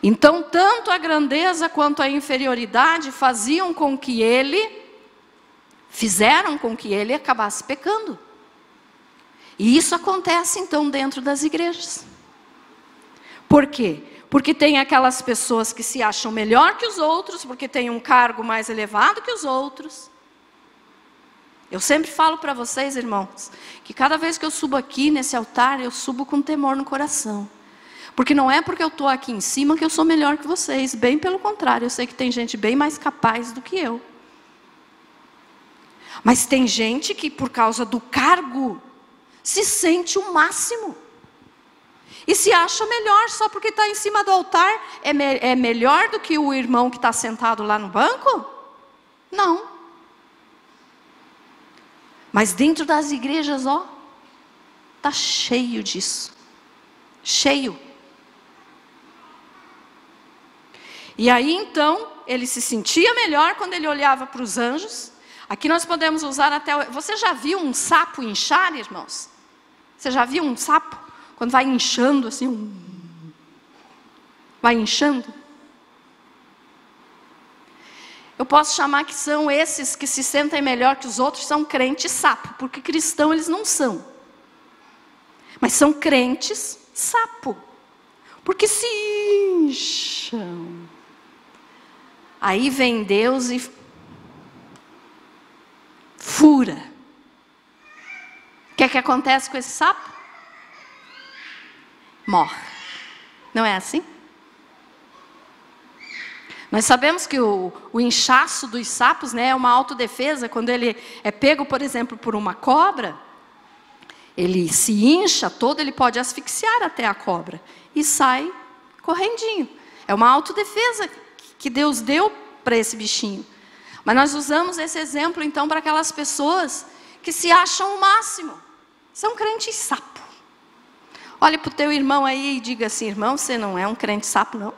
Então, tanto a grandeza quanto a inferioridade fizeram com que ele acabasse pecando. E isso acontece então dentro das igrejas. Por quê? Porque tem aquelas pessoas que se acham melhor que os outros, porque tem um cargo mais elevado que os outros. Eu sempre falo para vocês, irmãos, que cada vez que eu subo aqui nesse altar, eu subo com temor no coração. Porque não é porque eu estou aqui em cima que eu sou melhor que vocês. Bem pelo contrário, eu sei que tem gente bem mais capaz do que eu. Mas tem gente que por causa do cargo, se sente o máximo. E se acha melhor só porque está em cima do altar. É melhor do que o irmão que está sentado lá no banco? Não. Mas dentro das igrejas, ó, está cheio disso. Cheio. E aí então, ele se sentia melhor quando ele olhava para os anjos. Aqui nós podemos usar até... Você já viu um sapo inchar, irmãos? Você já viu um sapo? Quando vai inchando assim, vai inchando. Eu posso chamar que são esses que se sentem melhor que os outros, são crentes sapo, porque cristão eles não são. Mas são crentes sapo, porque se incham. Aí vem Deus e fura. O que é que acontece com esse sapo? Morre. Não é assim? Nós sabemos que o inchaço dos sapos, né, é uma autodefesa. Quando ele é pego, por exemplo, por uma cobra, ele se incha todo, ele pode asfixiar até a cobra e sai correndinho. É uma autodefesa que Deus deu para esse bichinho. Mas nós usamos esse exemplo então para aquelas pessoas que se acham o máximo. São crentes sapo. Olhe para o teu irmão aí e diga assim: irmão, você não é um crente sapo, não?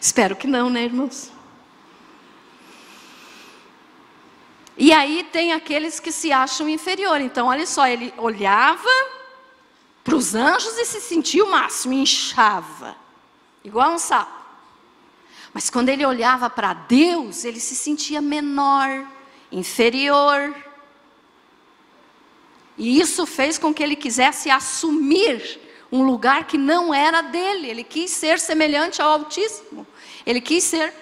Espero que não, né, irmãos? E aí tem aqueles que se acham inferior. Então, olha só, ele olhava para os anjos e se sentia o máximo, inchava, igual um sapo. Mas quando ele olhava para Deus, ele se sentia menor, inferior. E isso fez com que ele quisesse assumir um lugar que não era dele. Ele quis ser semelhante ao Altíssimo. Ele quis ser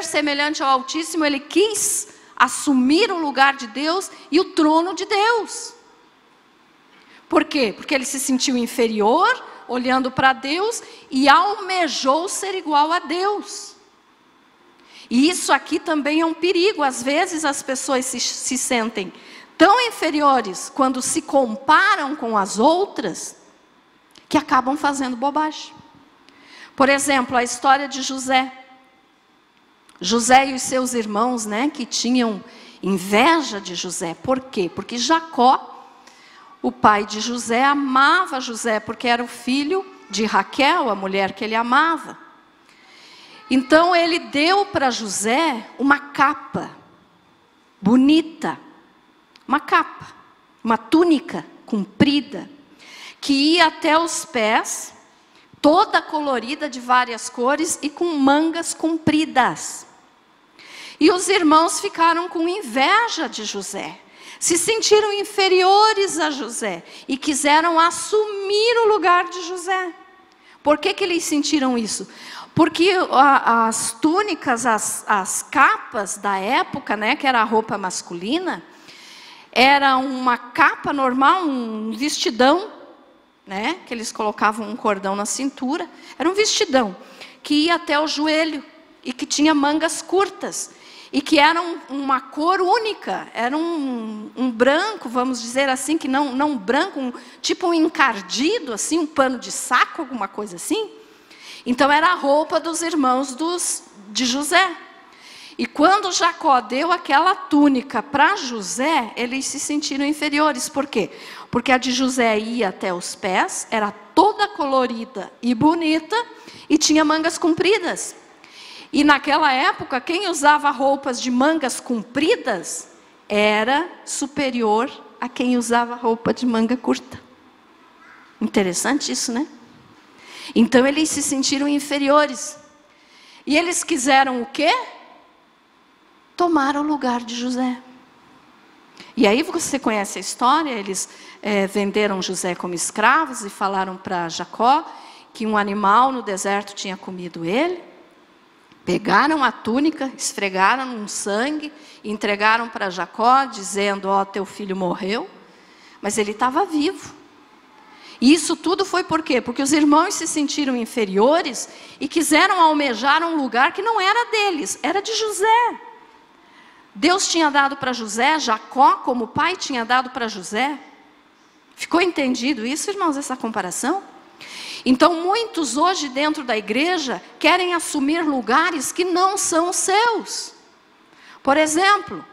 semelhante ao Altíssimo. Ele quis assumir o lugar de Deus e o trono de Deus. Por quê? Porque ele se sentiu inferior, olhando para Deus, e almejou ser igual a Deus. E isso aqui também é um perigo. Às vezes as pessoas se sentem tão inferiores quando se comparam com as outras, que acabam fazendo bobagem. Por exemplo, a história de José. José e os seus irmãos, né, que tinham inveja de José. Por quê? Porque Jacó, o pai de José, amava José, porque era o filho de Raquel, a mulher que ele amava. Então ele deu para José uma capa bonita, uma capa, uma túnica comprida, que ia até os pés, toda colorida de várias cores e com mangas compridas. E os irmãos ficaram com inveja de José, se sentiram inferiores a José e quiseram assumir o lugar de José. Por que eles sentiram isso? Porque as túnicas, as capas da época, né, que era a roupa masculina, era uma capa normal, um vestidão, né, que eles colocavam um cordão na cintura. Era um vestidão que ia até o joelho e que tinha mangas curtas. E que era uma cor única, era um branco, vamos dizer assim, que não branco, tipo um encardido, assim, um pano de saco, alguma coisa assim. Então era a roupa dos irmãos de José. E quando Jacó deu aquela túnica para José, eles se sentiram inferiores. Por quê? Porque a de José ia até os pés, era toda colorida e bonita, e tinha mangas compridas. E naquela época, quem usava roupas de mangas compridas era superior a quem usava roupa de manga curta. Interessante isso, né? Então eles se sentiram inferiores. E eles quiseram o quê? Tomar o lugar de José. E aí você conhece a história, eles venderam José como escravos e falaram para Jacó que um animal no deserto tinha comido ele. Pegaram a túnica, esfregaram um sangue, entregaram para Jacó, dizendo: ó, teu filho morreu, mas ele estava vivo. E isso tudo foi por quê? Porque os irmãos se sentiram inferiores e quiseram almejar um lugar que não era deles, era de José. Deus tinha dado para José, Jacó como pai tinha dado para José. Ficou entendido isso, irmãos, essa comparação? Então muitos hoje dentro da igreja querem assumir lugares que não são seus. Por exemplo,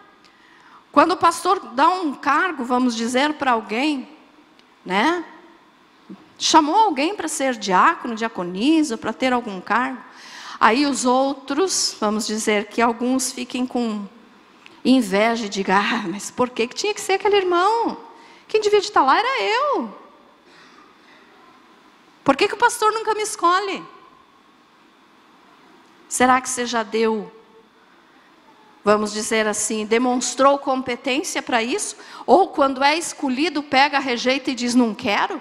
quando o pastor dá um cargo, vamos dizer, para alguém, né? Chamou alguém para ser diácono, diaconisa, para ter algum cargo. Aí os outros, vamos dizer que alguns fiquem com inveja e digam: ah, mas por que tinha que ser aquele irmão? Quem devia estar lá era eu. Por que o pastor nunca me escolhe? Será que você já deu, vamos dizer assim, demonstrou competência para isso? Ou quando é escolhido, pega, rejeita e diz: não quero?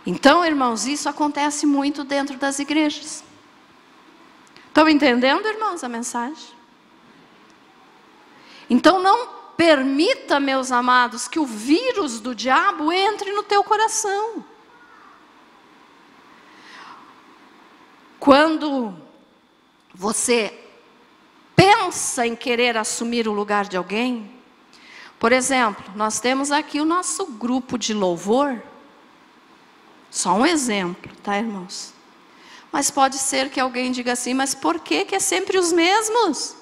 Então, irmãos, isso acontece muito dentro das igrejas. Estão entendendo, irmãos, a mensagem? Então não permita, meus amados, que o vírus do diabo entre no teu coração. Quando você pensa em querer assumir o lugar de alguém, por exemplo, nós temos aqui o nosso grupo de louvor, só um exemplo, tá, irmãos? Mas pode ser que alguém diga assim: mas por que é sempre os mesmos?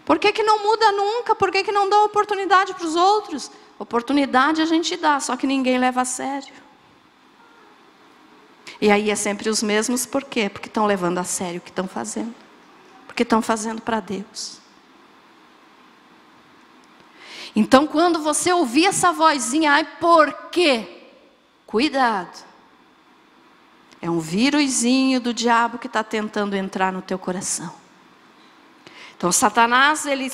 Por que não muda nunca? Por que não dá oportunidade para os outros? Oportunidade a gente dá, só que ninguém leva a sério. E aí é sempre os mesmos, por quê? Porque estão levando a sério o que estão fazendo. Porque estão fazendo para Deus. Então quando você ouvir essa vozinha: ai, por quê? Cuidado. É um vírusinho do diabo que está tentando entrar no teu coração. Então Satanás, ele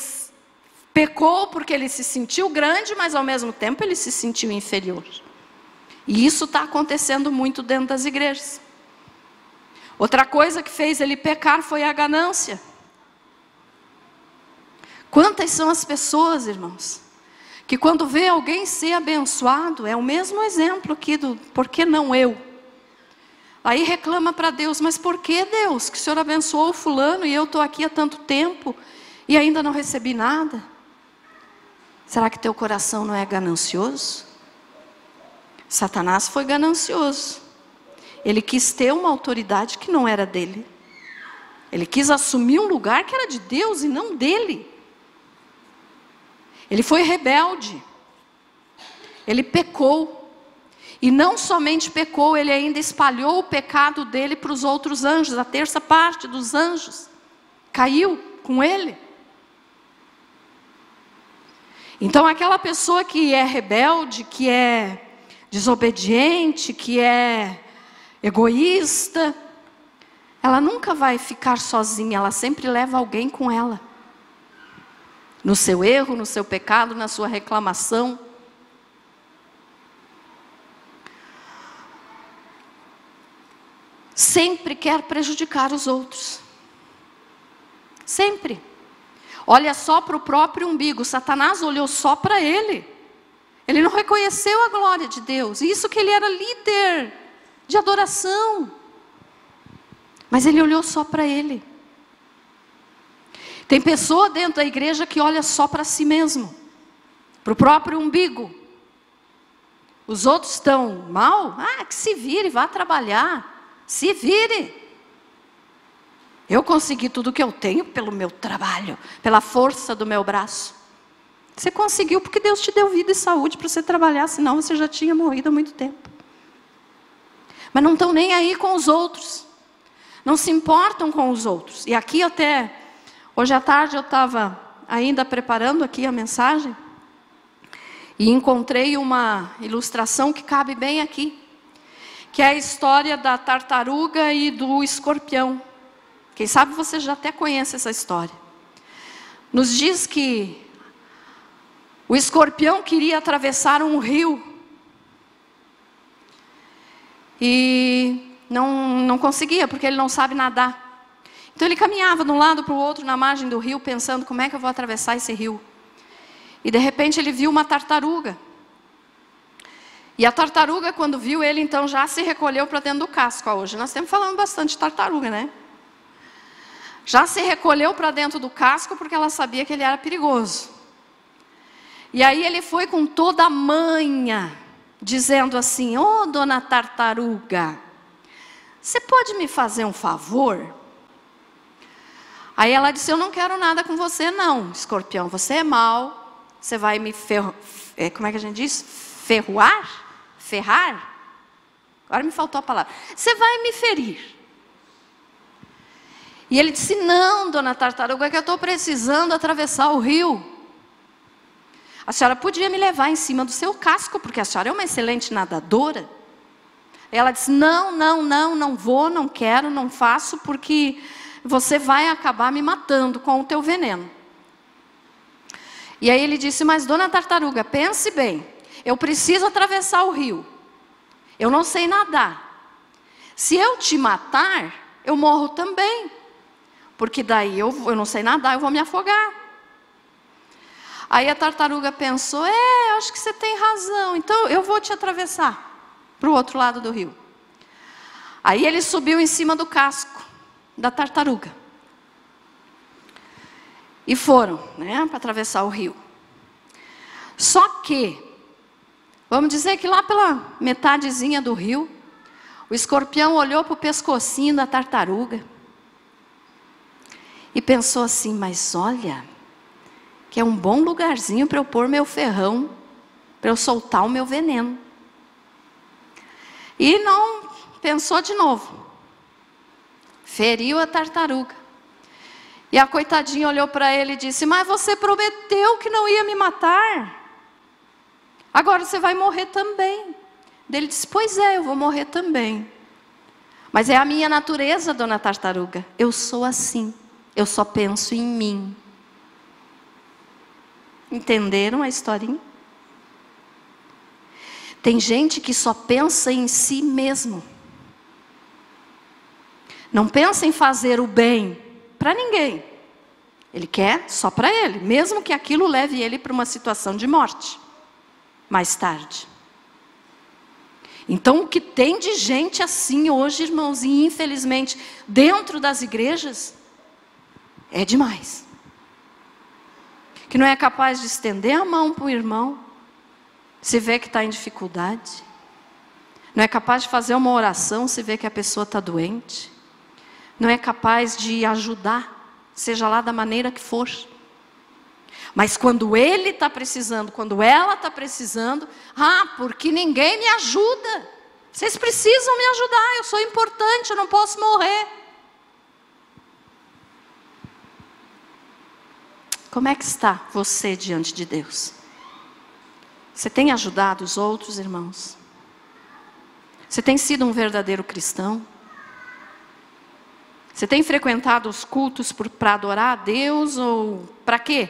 pecou porque ele se sentiu grande, mas ao mesmo tempo ele se sentiu inferior. E isso está acontecendo muito dentro das igrejas. Outra coisa que fez ele pecar foi a ganância. Quantas são as pessoas, irmãos, que quando vê alguém ser abençoado, é o mesmo exemplo aqui do por que não eu? Aí reclama para Deus: mas por que, Deus, que o Senhor abençoou o fulano e eu estou aqui há tanto tempo e ainda não recebi nada? Será que teu coração não é ganancioso? Satanás foi ganancioso. Ele quis ter uma autoridade que não era dele. Ele quis assumir um lugar que era de Deus e não dele. Ele foi rebelde. Ele pecou. E não somente pecou, ele ainda espalhou o pecado dele para os outros anjos. A terça parte dos anjos caiu com ele. Então aquela pessoa que é rebelde, que é desobediente, que é egoísta, ela nunca vai ficar sozinha, ela sempre leva alguém com ela. No seu erro, no seu pecado, na sua reclamação. Sempre quer prejudicar os outros. Sempre. Olha só para o próprio umbigo. Satanás olhou só para ele. Ele não reconheceu a glória de Deus. Isso que ele era líder de adoração. Mas ele olhou só para ele. Tem pessoa dentro da igreja que olha só para si mesmo. Para o próprio umbigo. Os outros estão mal? Ah, que se vire, vá trabalhar. Se vire. Eu consegui tudo o que eu tenho pelo meu trabalho, pela força do meu braço. Você conseguiu porque Deus te deu vida e saúde para você trabalhar, senão você já tinha morrido há muito tempo. Mas não estão nem aí com os outros. Não se importam com os outros. E aqui até, hoje à tarde eu estava ainda preparando aqui a mensagem, e encontrei uma ilustração que cabe bem aqui. Que é a história da tartaruga e do escorpião. Quem sabe você já até conhece essa história. Nos diz que o escorpião queria atravessar um rio. E não conseguia, porque ele não sabe nadar. Então ele caminhava de um lado para o outro na margem do rio, pensando como é que eu vou atravessar esse rio. E de repente ele viu uma tartaruga. E a tartaruga, quando viu ele, então já se recolheu para dentro do casco. Hoje nós estamos falando bastante de tartaruga, né? Já se recolheu para dentro do casco porque ela sabia que ele era perigoso. E aí ele foi com toda a manha, dizendo assim: "Ô, dona tartaruga, você pode me fazer um favor?" Aí ela disse: "Eu não quero nada com você não, escorpião, você é mau, você vai me como é que a gente diz? Ferrar? Agora me faltou a palavra. Você vai me ferir." E ele disse: "Não, dona tartaruga, que eu estou precisando atravessar o rio. A senhora podia me levar em cima do seu casco, porque a senhora é uma excelente nadadora." Ela disse: não vou, não quero, não faço, porque você vai acabar me matando com o teu veneno." E aí ele disse: "Mas dona tartaruga, pense bem, eu preciso atravessar o rio. Eu não sei nadar. Se eu te matar, eu morro também. Porque daí eu não sei nadar, eu vou me afogar." Aí a tartaruga pensou: acho que você tem razão, então eu vou te atravessar para o outro lado do rio. Aí ele subiu em cima do casco da tartaruga. E foram, para atravessar o rio. Só que, vamos dizer que lá pela metadezinha do rio, o escorpião olhou para o pescocinho da tartaruga e pensou assim: "Mas olha, que é um bom lugarzinho para eu pôr meu ferrão, para eu soltar o meu veneno." E não pensou de novo. Feriu a tartaruga. E a coitadinha olhou para ele e disse: "Mas você prometeu que não ia me matar. Agora você vai morrer também." Ele disse: "Pois é, eu vou morrer também. Mas é a minha natureza, dona tartaruga. Eu sou assim. Eu só penso em mim." Entenderam a historinha? Tem gente que só pensa em si mesmo. Não pensa em fazer o bem para ninguém. Ele quer só para ele, mesmo que aquilo leve ele para uma situação de morte mais tarde. Então o que tem de gente assim hoje, irmãos, e infelizmente dentro das igrejas, é demais. Que não é capaz de estender a mão para o irmão, se vê que está em dificuldade. Não é capaz de fazer uma oração, se vê que a pessoa está doente. Não é capaz de ajudar, seja lá da maneira que for. Mas quando ele está precisando, quando ela está precisando, porque ninguém me ajuda. Vocês precisam me ajudar, eu sou importante, eu não posso morrer. Como é que está você diante de Deus? Você tem ajudado os outros, irmãos? Você tem sido um verdadeiro cristão? Você tem frequentado os cultos para adorar a Deus ou para quê?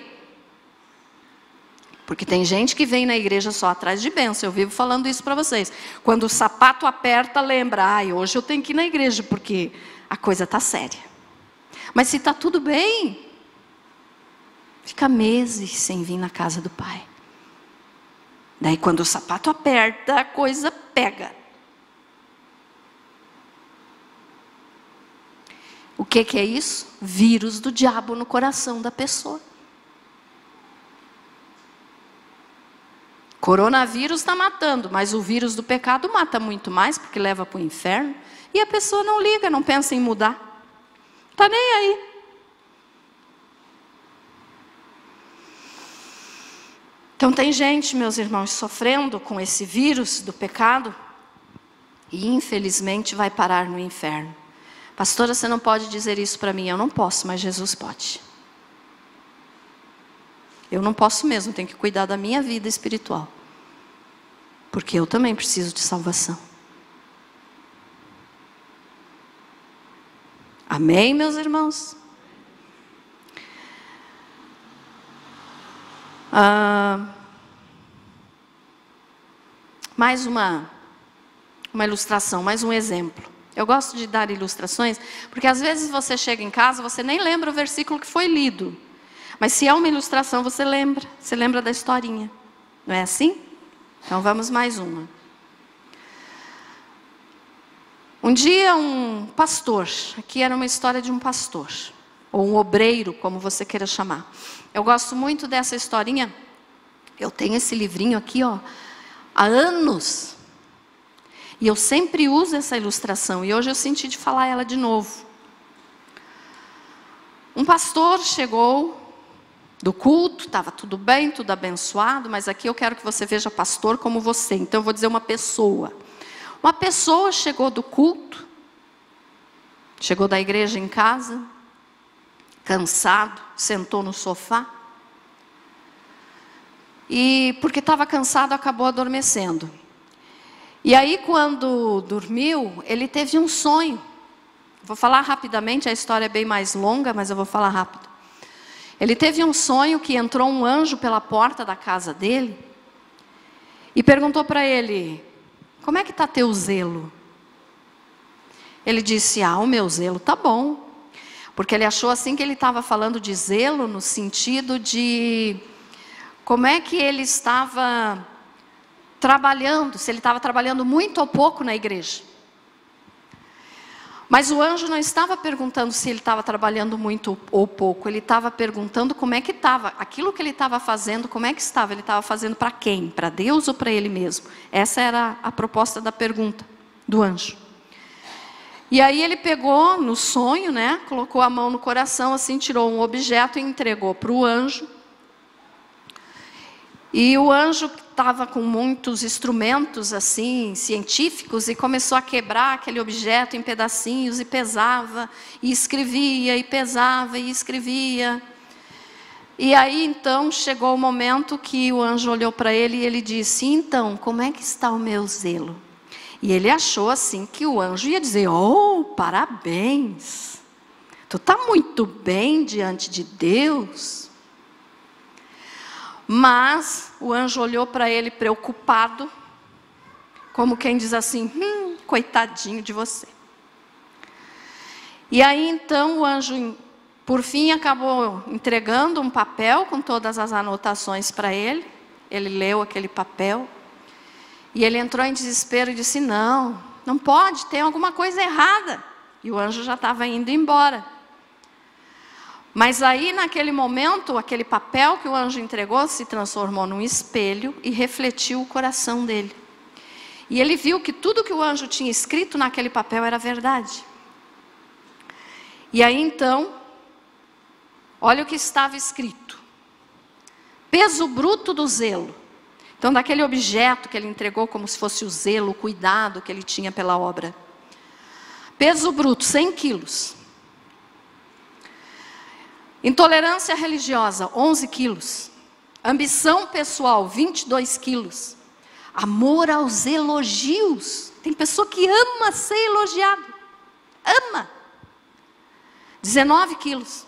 Porque tem gente que vem na igreja só atrás de bênção. Eu vivo falando isso para vocês. Quando o sapato aperta, lembra: hoje eu tenho que ir na igreja porque a coisa está séria. Mas se está tudo bem, fica meses sem vir na casa do Pai. Daí quando o sapato aperta, a coisa pega. O que é isso? Vírus do diabo no coração da pessoa. Coronavírus está matando, mas o vírus do pecado mata muito mais, porque leva para o inferno. E a pessoa não liga, não pensa em mudar. Está nem aí. Então tem gente, meus irmãos, sofrendo com esse vírus do pecado e infelizmente vai parar no inferno. Pastora, você não pode dizer isso para mim. Eu não posso, mas Jesus pode. Eu não posso mesmo, tenho que cuidar da minha vida espiritual. Porque eu também preciso de salvação. Amém, meus irmãos? Mais uma ilustração, mais um exemplo. Eu gosto de dar ilustrações, porque às vezes você chega em casa, você nem lembra o versículo que foi lido. Mas se é uma ilustração, você lembra da historinha. Não é assim? Então vamos mais uma. Um dia um pastor, aqui era uma história de um pastor, ou um obreiro, como você queira chamar. Eu gosto muito dessa historinha. Eu tenho esse livrinho aqui, ó, há anos. E eu sempre uso essa ilustração, e hoje eu senti de falar ela de novo. Um pastor chegou do culto, estava tudo bem, tudo abençoado, mas aqui eu quero que você veja pastor como você, então eu vou dizer uma pessoa. Uma pessoa chegou do culto, chegou da igreja em casa, cansado, sentou no sofá, e porque estava cansado acabou adormecendo. E aí quando dormiu, ele teve um sonho. Vou falar rapidamente, a história é bem mais longa, mas eu vou falar rápido. Ele teve um sonho que entrou um anjo pela porta da casa dele e perguntou para ele: como é que está teu zelo? Ele disse: o meu zelo está bom. Porque ele achou assim que ele estava falando de zelo no sentido de como é que ele estava trabalhando, se ele estava trabalhando muito ou pouco na igreja. Mas o anjo não estava perguntando se ele estava trabalhando muito ou pouco, ele estava perguntando como é que estava, aquilo que ele estava fazendo, como é que estava, ele estava fazendo para quem? Para Deus ou para ele mesmo? Essa era a proposta da pergunta do anjo. E aí ele pegou no sonho, né, colocou a mão no coração, assim, tirou um objeto e entregou para o anjo. E o anjo estava com muitos instrumentos assim, científicos, e começou a quebrar aquele objeto em pedacinhos, e pesava, e escrevia, e pesava, e escrevia. E aí então chegou o momento que o anjo olhou para ele e ele disse: então, como é que está o meu zelo? E ele achou assim que o anjo ia dizer: oh, parabéns, tu está muito bem diante de Deus. Mas o anjo olhou para ele preocupado, como quem diz assim: coitadinho de você. E aí então o anjo, por fim, acabou entregando um papel com todas as anotações para ele. Ele leu aquele papel e ele entrou em desespero e disse: não pode, tem alguma coisa errada. E o anjo já estava indo embora. Mas aí naquele momento, aquele papel que o anjo entregou se transformou num espelho e refletiu o coração dele. E ele viu que tudo que o anjo tinha escrito naquele papel era verdade. E aí então, olha o que estava escrito: peso bruto do zelo. Então, daquele objeto que ele entregou como se fosse o zelo, o cuidado que ele tinha pela obra. Peso bruto, 100 quilos. Intolerância religiosa, 11 quilos. Ambição pessoal, 22 quilos. Amor aos elogios. Tem pessoa que ama ser elogiado. Ama. 19 quilos.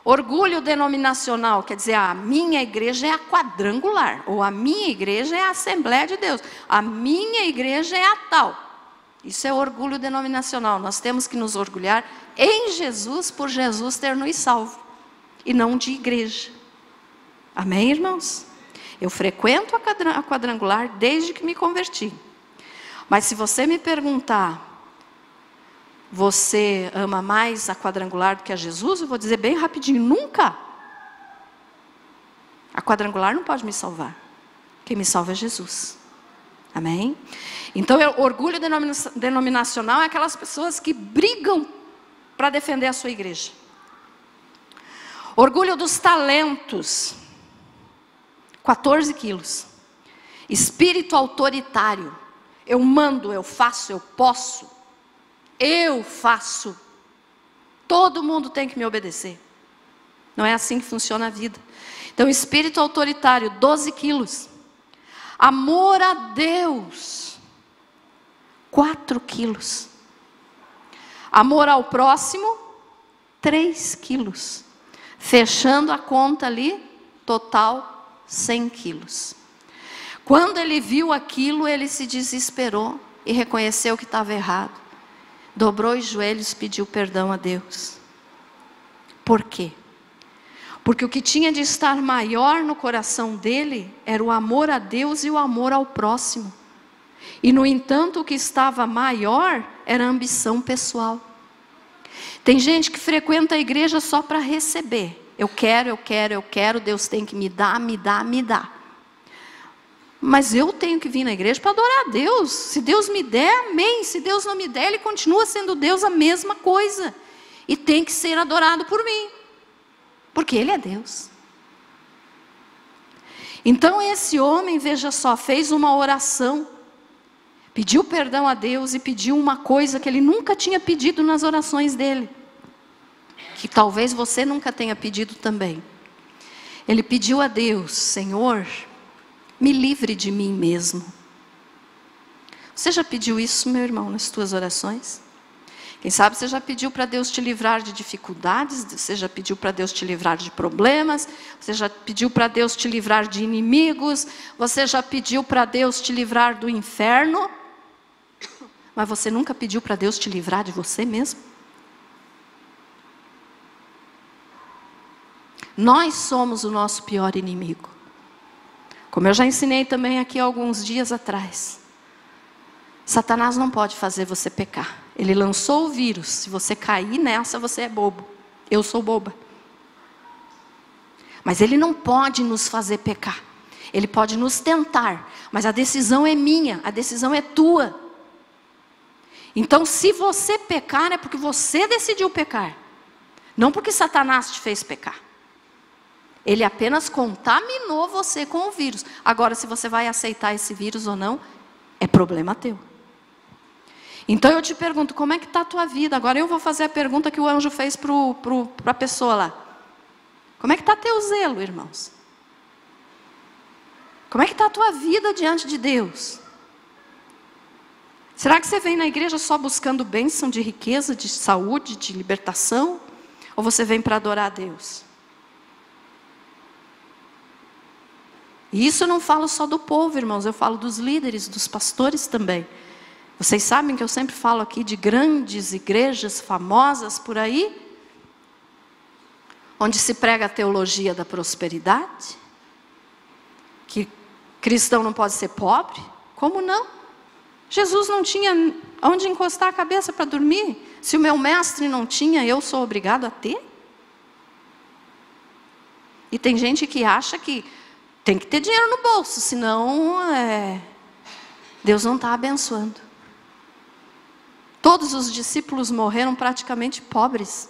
Orgulho denominacional, quer dizer, a minha igreja é a quadrangular. Ou a minha igreja é a Assembleia de Deus. A minha igreja é a tal. Isso é orgulho denominacional. Nós temos que nos orgulhar em Jesus, por Jesus ter nos salvo. E não de igreja. Amém, irmãos? Eu frequento a quadrangular desde que me converti. Mas se você me perguntar: você ama mais a quadrangular do que a Jesus? Eu vou dizer bem rapidinho: nunca. A quadrangular não pode me salvar. Quem me salva é Jesus. Amém? Então, orgulho denominacional é aquelas pessoas que brigam para defender a sua igreja. Orgulho dos talentos, 14 quilos. Espírito autoritário, eu mando, eu faço, eu posso. Eu faço. Todo mundo tem que me obedecer. Não é assim que funciona a vida. Então, espírito autoritário, 12 quilos. Amor a Deus, 4 quilos. Amor ao próximo, 3 quilos. Fechando a conta ali, total 100 quilos. Quando ele viu aquilo, ele se desesperou e reconheceu que estava errado. dobrou os joelhos e pediu perdão a Deus. Por quê? Porque o que tinha de estar maior no coração dele era o amor a Deus e o amor ao próximo. E no entanto o que estava maior era a ambição pessoal. Tem gente que frequenta a igreja só para receber. Eu quero, Deus tem que me dar. Mas eu tenho que vir na igreja para adorar a Deus. Se Deus me der, amém. Se Deus não me der, Ele continua sendo Deus, a mesma coisa. E tem que ser adorado por mim. Porque Ele é Deus. Então esse homem, veja só, fez uma oração. Pediu perdão a Deus e pediu uma coisa que ele nunca tinha pedido nas orações dele. Que talvez você nunca tenha pedido também. Ele pediu a Deus: Senhor, me livre de mim mesmo. Você já pediu isso, meu irmão, nas tuas orações? Quem sabe você já pediu para Deus te livrar de dificuldades, você já pediu para Deus te livrar de problemas, você já pediu para Deus te livrar de inimigos, você já pediu para Deus te livrar do inferno, mas você nunca pediu para Deus te livrar de você mesmo? Nós somos o nosso pior inimigo. Como eu já ensinei também aqui alguns dias atrás, Satanás não pode fazer você pecar. Ele lançou o vírus. Se você cair nessa, você é bobo. Eu sou boba. Mas ele não pode nos fazer pecar. Ele pode nos tentar. Mas a decisão é minha. A decisão é tua. Então, se você pecar, é porque você decidiu pecar. Não porque Satanás te fez pecar. Ele apenas contaminou você com o vírus. Agora, se você vai aceitar esse vírus ou não, é problema teu. Então eu te pergunto, como é que está a tua vida? Agora eu vou fazer a pergunta que o anjo fez para a pessoa lá. Como é que está teu zelo, irmãos? Como é que está a tua vida diante de Deus? Será que você vem na igreja só buscando bênção de riqueza, de saúde, de libertação? Ou você vem para adorar a Deus? E isso eu não falo só do povo, irmãos, eu falo dos líderes, dos pastores também. Vocês sabem que eu sempre falo aqui de grandes igrejas famosas por aí, onde se prega a teologia da prosperidade, que cristão não pode ser pobre. Como não? Jesus não tinha onde encostar a cabeça para dormir. Se o meu mestre não tinha, eu sou obrigado a ter? E tem gente que acha que tem que ter dinheiro no bolso, senão Deus não está abençoando. Todos os discípulos morreram praticamente pobres.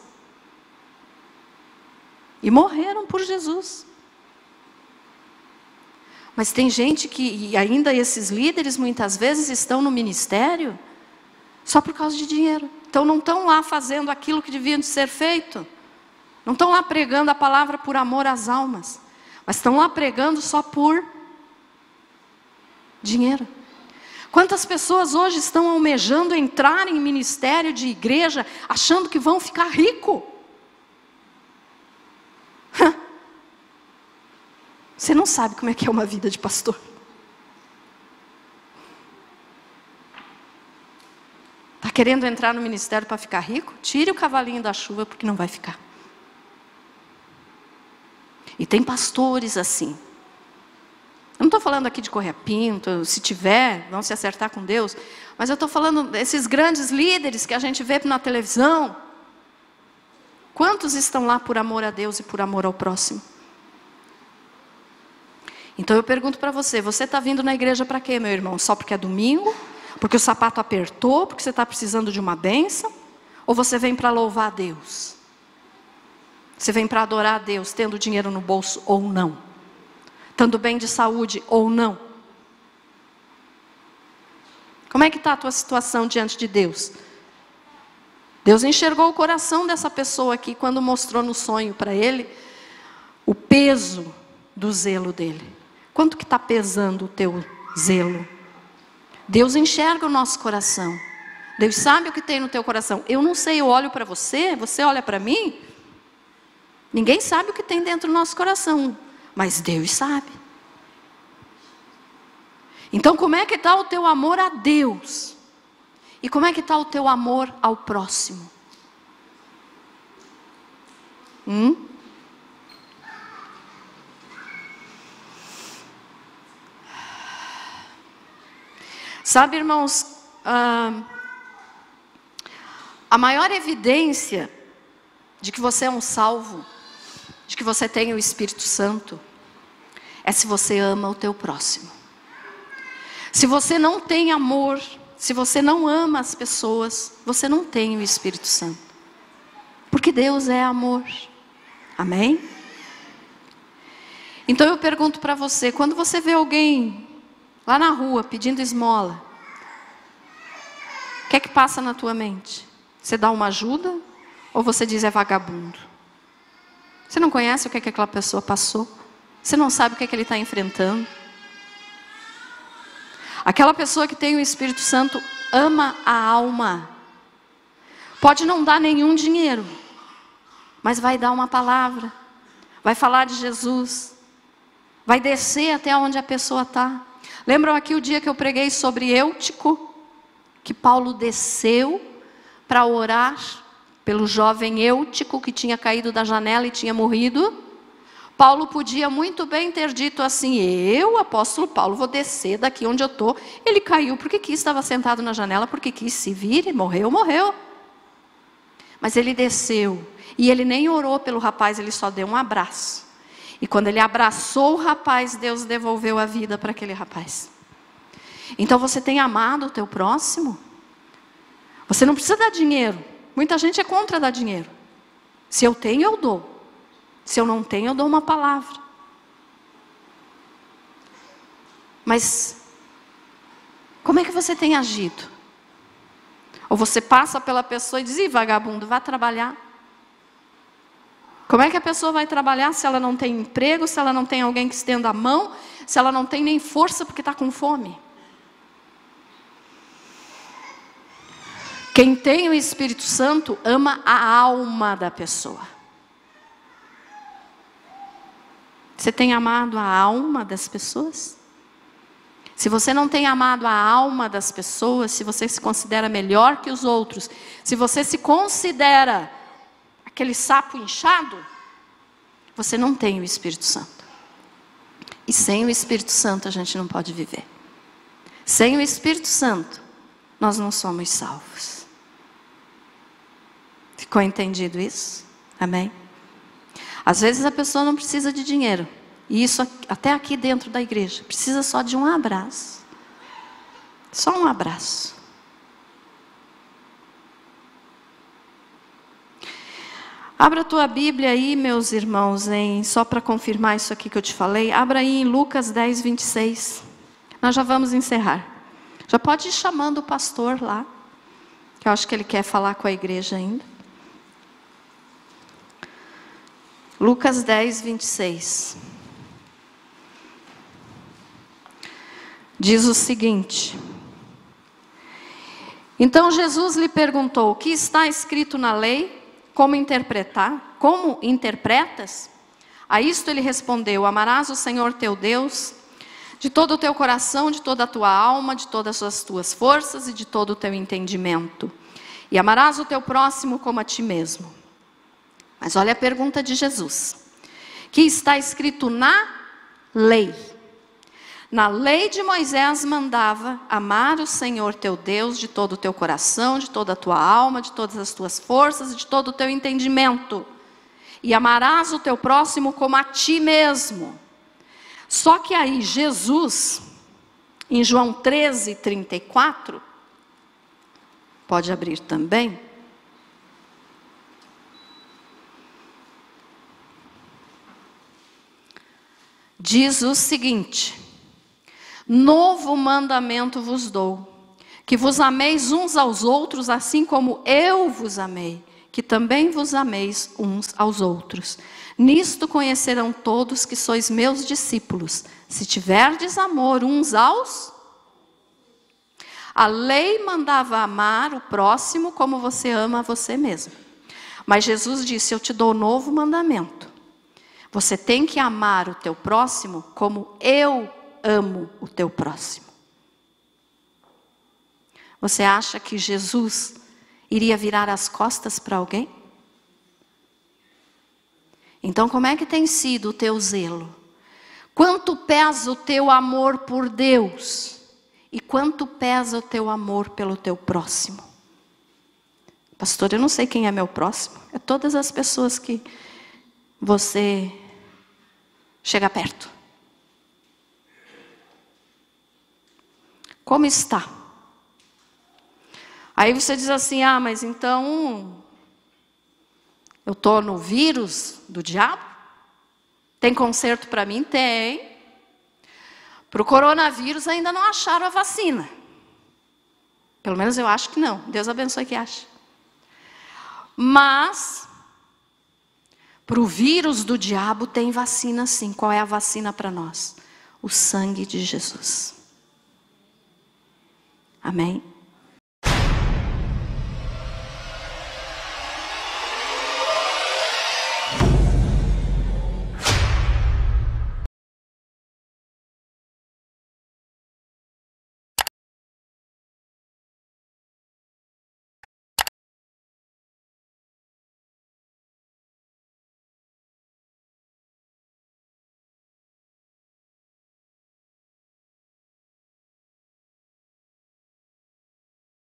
E morreram por Jesus. Mas tem gente que, e ainda esses líderes muitas vezes estão no ministério só por causa de dinheiro. Então não estão lá fazendo aquilo que devia de ser feito. Não estão lá pregando a palavra por amor às almas. Mas estão lá pregando só por dinheiro. Quantas pessoas hoje estão almejando entrar em ministério de igreja, achando que vão ficar rico? Você não sabe como é que é uma vida de pastor. Está querendo entrar no ministério para ficar rico? Tire o cavalinho da chuva, porque não vai ficar. E tem pastores assim. Eu não estou falando aqui de correr pinto, se tiver, vão se acertar com Deus. Mas eu estou falando desses grandes líderes que a gente vê na televisão. Quantos estão lá por amor a Deus e por amor ao próximo? Então eu pergunto para você, você está vindo na igreja para quê, meu irmão? Só porque é domingo? Porque o sapato apertou? Porque você está precisando de uma bênção? Ou você vem para louvar a Deus? Você vem para adorar a Deus, tendo dinheiro no bolso ou não? Estando bem de saúde ou não? Como é que está a tua situação diante de Deus? Deus enxergou o coração dessa pessoa aqui quando mostrou no sonho para ele o peso do zelo dele. Quanto que está pesando o teu zelo? Deus enxerga o nosso coração. Deus sabe o que tem no teu coração. Eu não sei, eu olho para você, você olha para mim. Ninguém sabe o que tem dentro do nosso coração, mas Deus sabe. Então como é que está o teu amor a Deus? E como é que está o teu amor ao próximo? Sabe, irmãos, a maior evidência de que você é um salvo, de que você tem o Espírito Santo, é se você ama o teu próximo. Se você não tem amor, se você não ama as pessoas, você não tem o Espírito Santo. Porque Deus é amor. Amém? Então eu pergunto para você, quando você vê alguém lá na rua pedindo esmola, o que é que passa na tua mente? Você dá uma ajuda ou você diz é vagabundo? Você não conhece o que é que aquela pessoa passou? Você não sabe o que é que ele está enfrentando? Aquela pessoa que tem o Espírito Santo ama a alma. Pode não dar nenhum dinheiro, mas vai dar uma palavra, vai falar de Jesus, vai descer até onde a pessoa está. Lembram aqui o dia que eu preguei sobre Eutico? Que Paulo desceu para orar pelo jovem Eutico que tinha caído da janela e tinha morrido. Paulo podia muito bem ter dito assim, eu, apóstolo Paulo, vou descer daqui onde eu estou. Ele caiu porque quis, estava sentado na janela, porque quis se vir e morreu. Mas ele desceu e ele nem orou pelo rapaz, ele só deu um abraço. E quando ele abraçou o rapaz, Deus devolveu a vida para aquele rapaz. Então você tem amado o teu próximo? Você não precisa dar dinheiro. Muita gente é contra dar dinheiro. Se eu tenho, eu dou. Se eu não tenho, eu dou uma palavra. Mas como é que você tem agido? Ou você passa pela pessoa e diz, ih, vagabundo, vá trabalhar. Como é que a pessoa vai trabalhar se ela não tem emprego, se ela não tem alguém que estenda a mão, se ela não tem nem força porque está com fome? Quem tem o Espírito Santo ama a alma da pessoa. Você tem amado a alma das pessoas? Se você não tem amado a alma das pessoas, se você se considera melhor que os outros, se você se considera aquele sapo inchado, você não tem o Espírito Santo. E sem o Espírito Santo a gente não pode viver. Sem o Espírito Santo, nós não somos salvos. Ficou entendido isso? Amém? Às vezes a pessoa não precisa de dinheiro. E isso até aqui dentro da igreja. Precisa só de um abraço. Só um abraço. Abra a tua Bíblia aí, meus irmãos, só para confirmar isso aqui que eu te falei. Abra aí em Lucas 10, 26. Nós já vamos encerrar. Já pode ir chamando o pastor lá. Que eu acho que ele quer falar com a igreja ainda. Lucas 10, 26. Diz o seguinte. Então Jesus lhe perguntou, o que está escrito na lei? Como interpretar? Como interpretas? A isto ele respondeu, amarás o Senhor teu Deus de todo o teu coração, de toda a tua alma, de todas as tuas forças e de todo o teu entendimento. E amarás o teu próximo como a ti mesmo. Mas olha a pergunta de Jesus. Que está escrito na lei. Na lei de Moisés mandava amar o Senhor teu Deus de todo o teu coração, de toda a tua alma, de todas as tuas forças e de todo o teu entendimento. E amarás o teu próximo como a ti mesmo. Só que aí Jesus, em João 13, 34, pode abrir também. Diz o seguinte, novo mandamento vos dou, que vos ameis uns aos outros, assim como eu vos amei, que também vos ameis uns aos outros. Nisto conhecerão todos que sois meus discípulos, se tiverdes amor uns aos... A lei mandava amar o próximo como você ama a você mesmo. Mas Jesus disse, eu te dou um novo mandamento. Você tem que amar o teu próximo como eu amo o teu próximo. Você acha que Jesus iria virar as costas para alguém? Então, como é que tem sido o teu zelo? Quanto pesa o teu amor por Deus? E quanto pesa o teu amor pelo teu próximo? Pastor, eu não sei quem é meu próximo. É todas as pessoas que você chega perto. Como está? Aí você diz assim, ah, mas então eu estou no vírus do diabo? Tem conserto para mim? Tem. Para o coronavírus ainda não acharam a vacina. Pelo menos eu acho que não. Deus abençoe que ache. Mas, para o vírus do diabo tem vacina sim. Qual é a vacina para nós? O sangue de Jesus. Amém?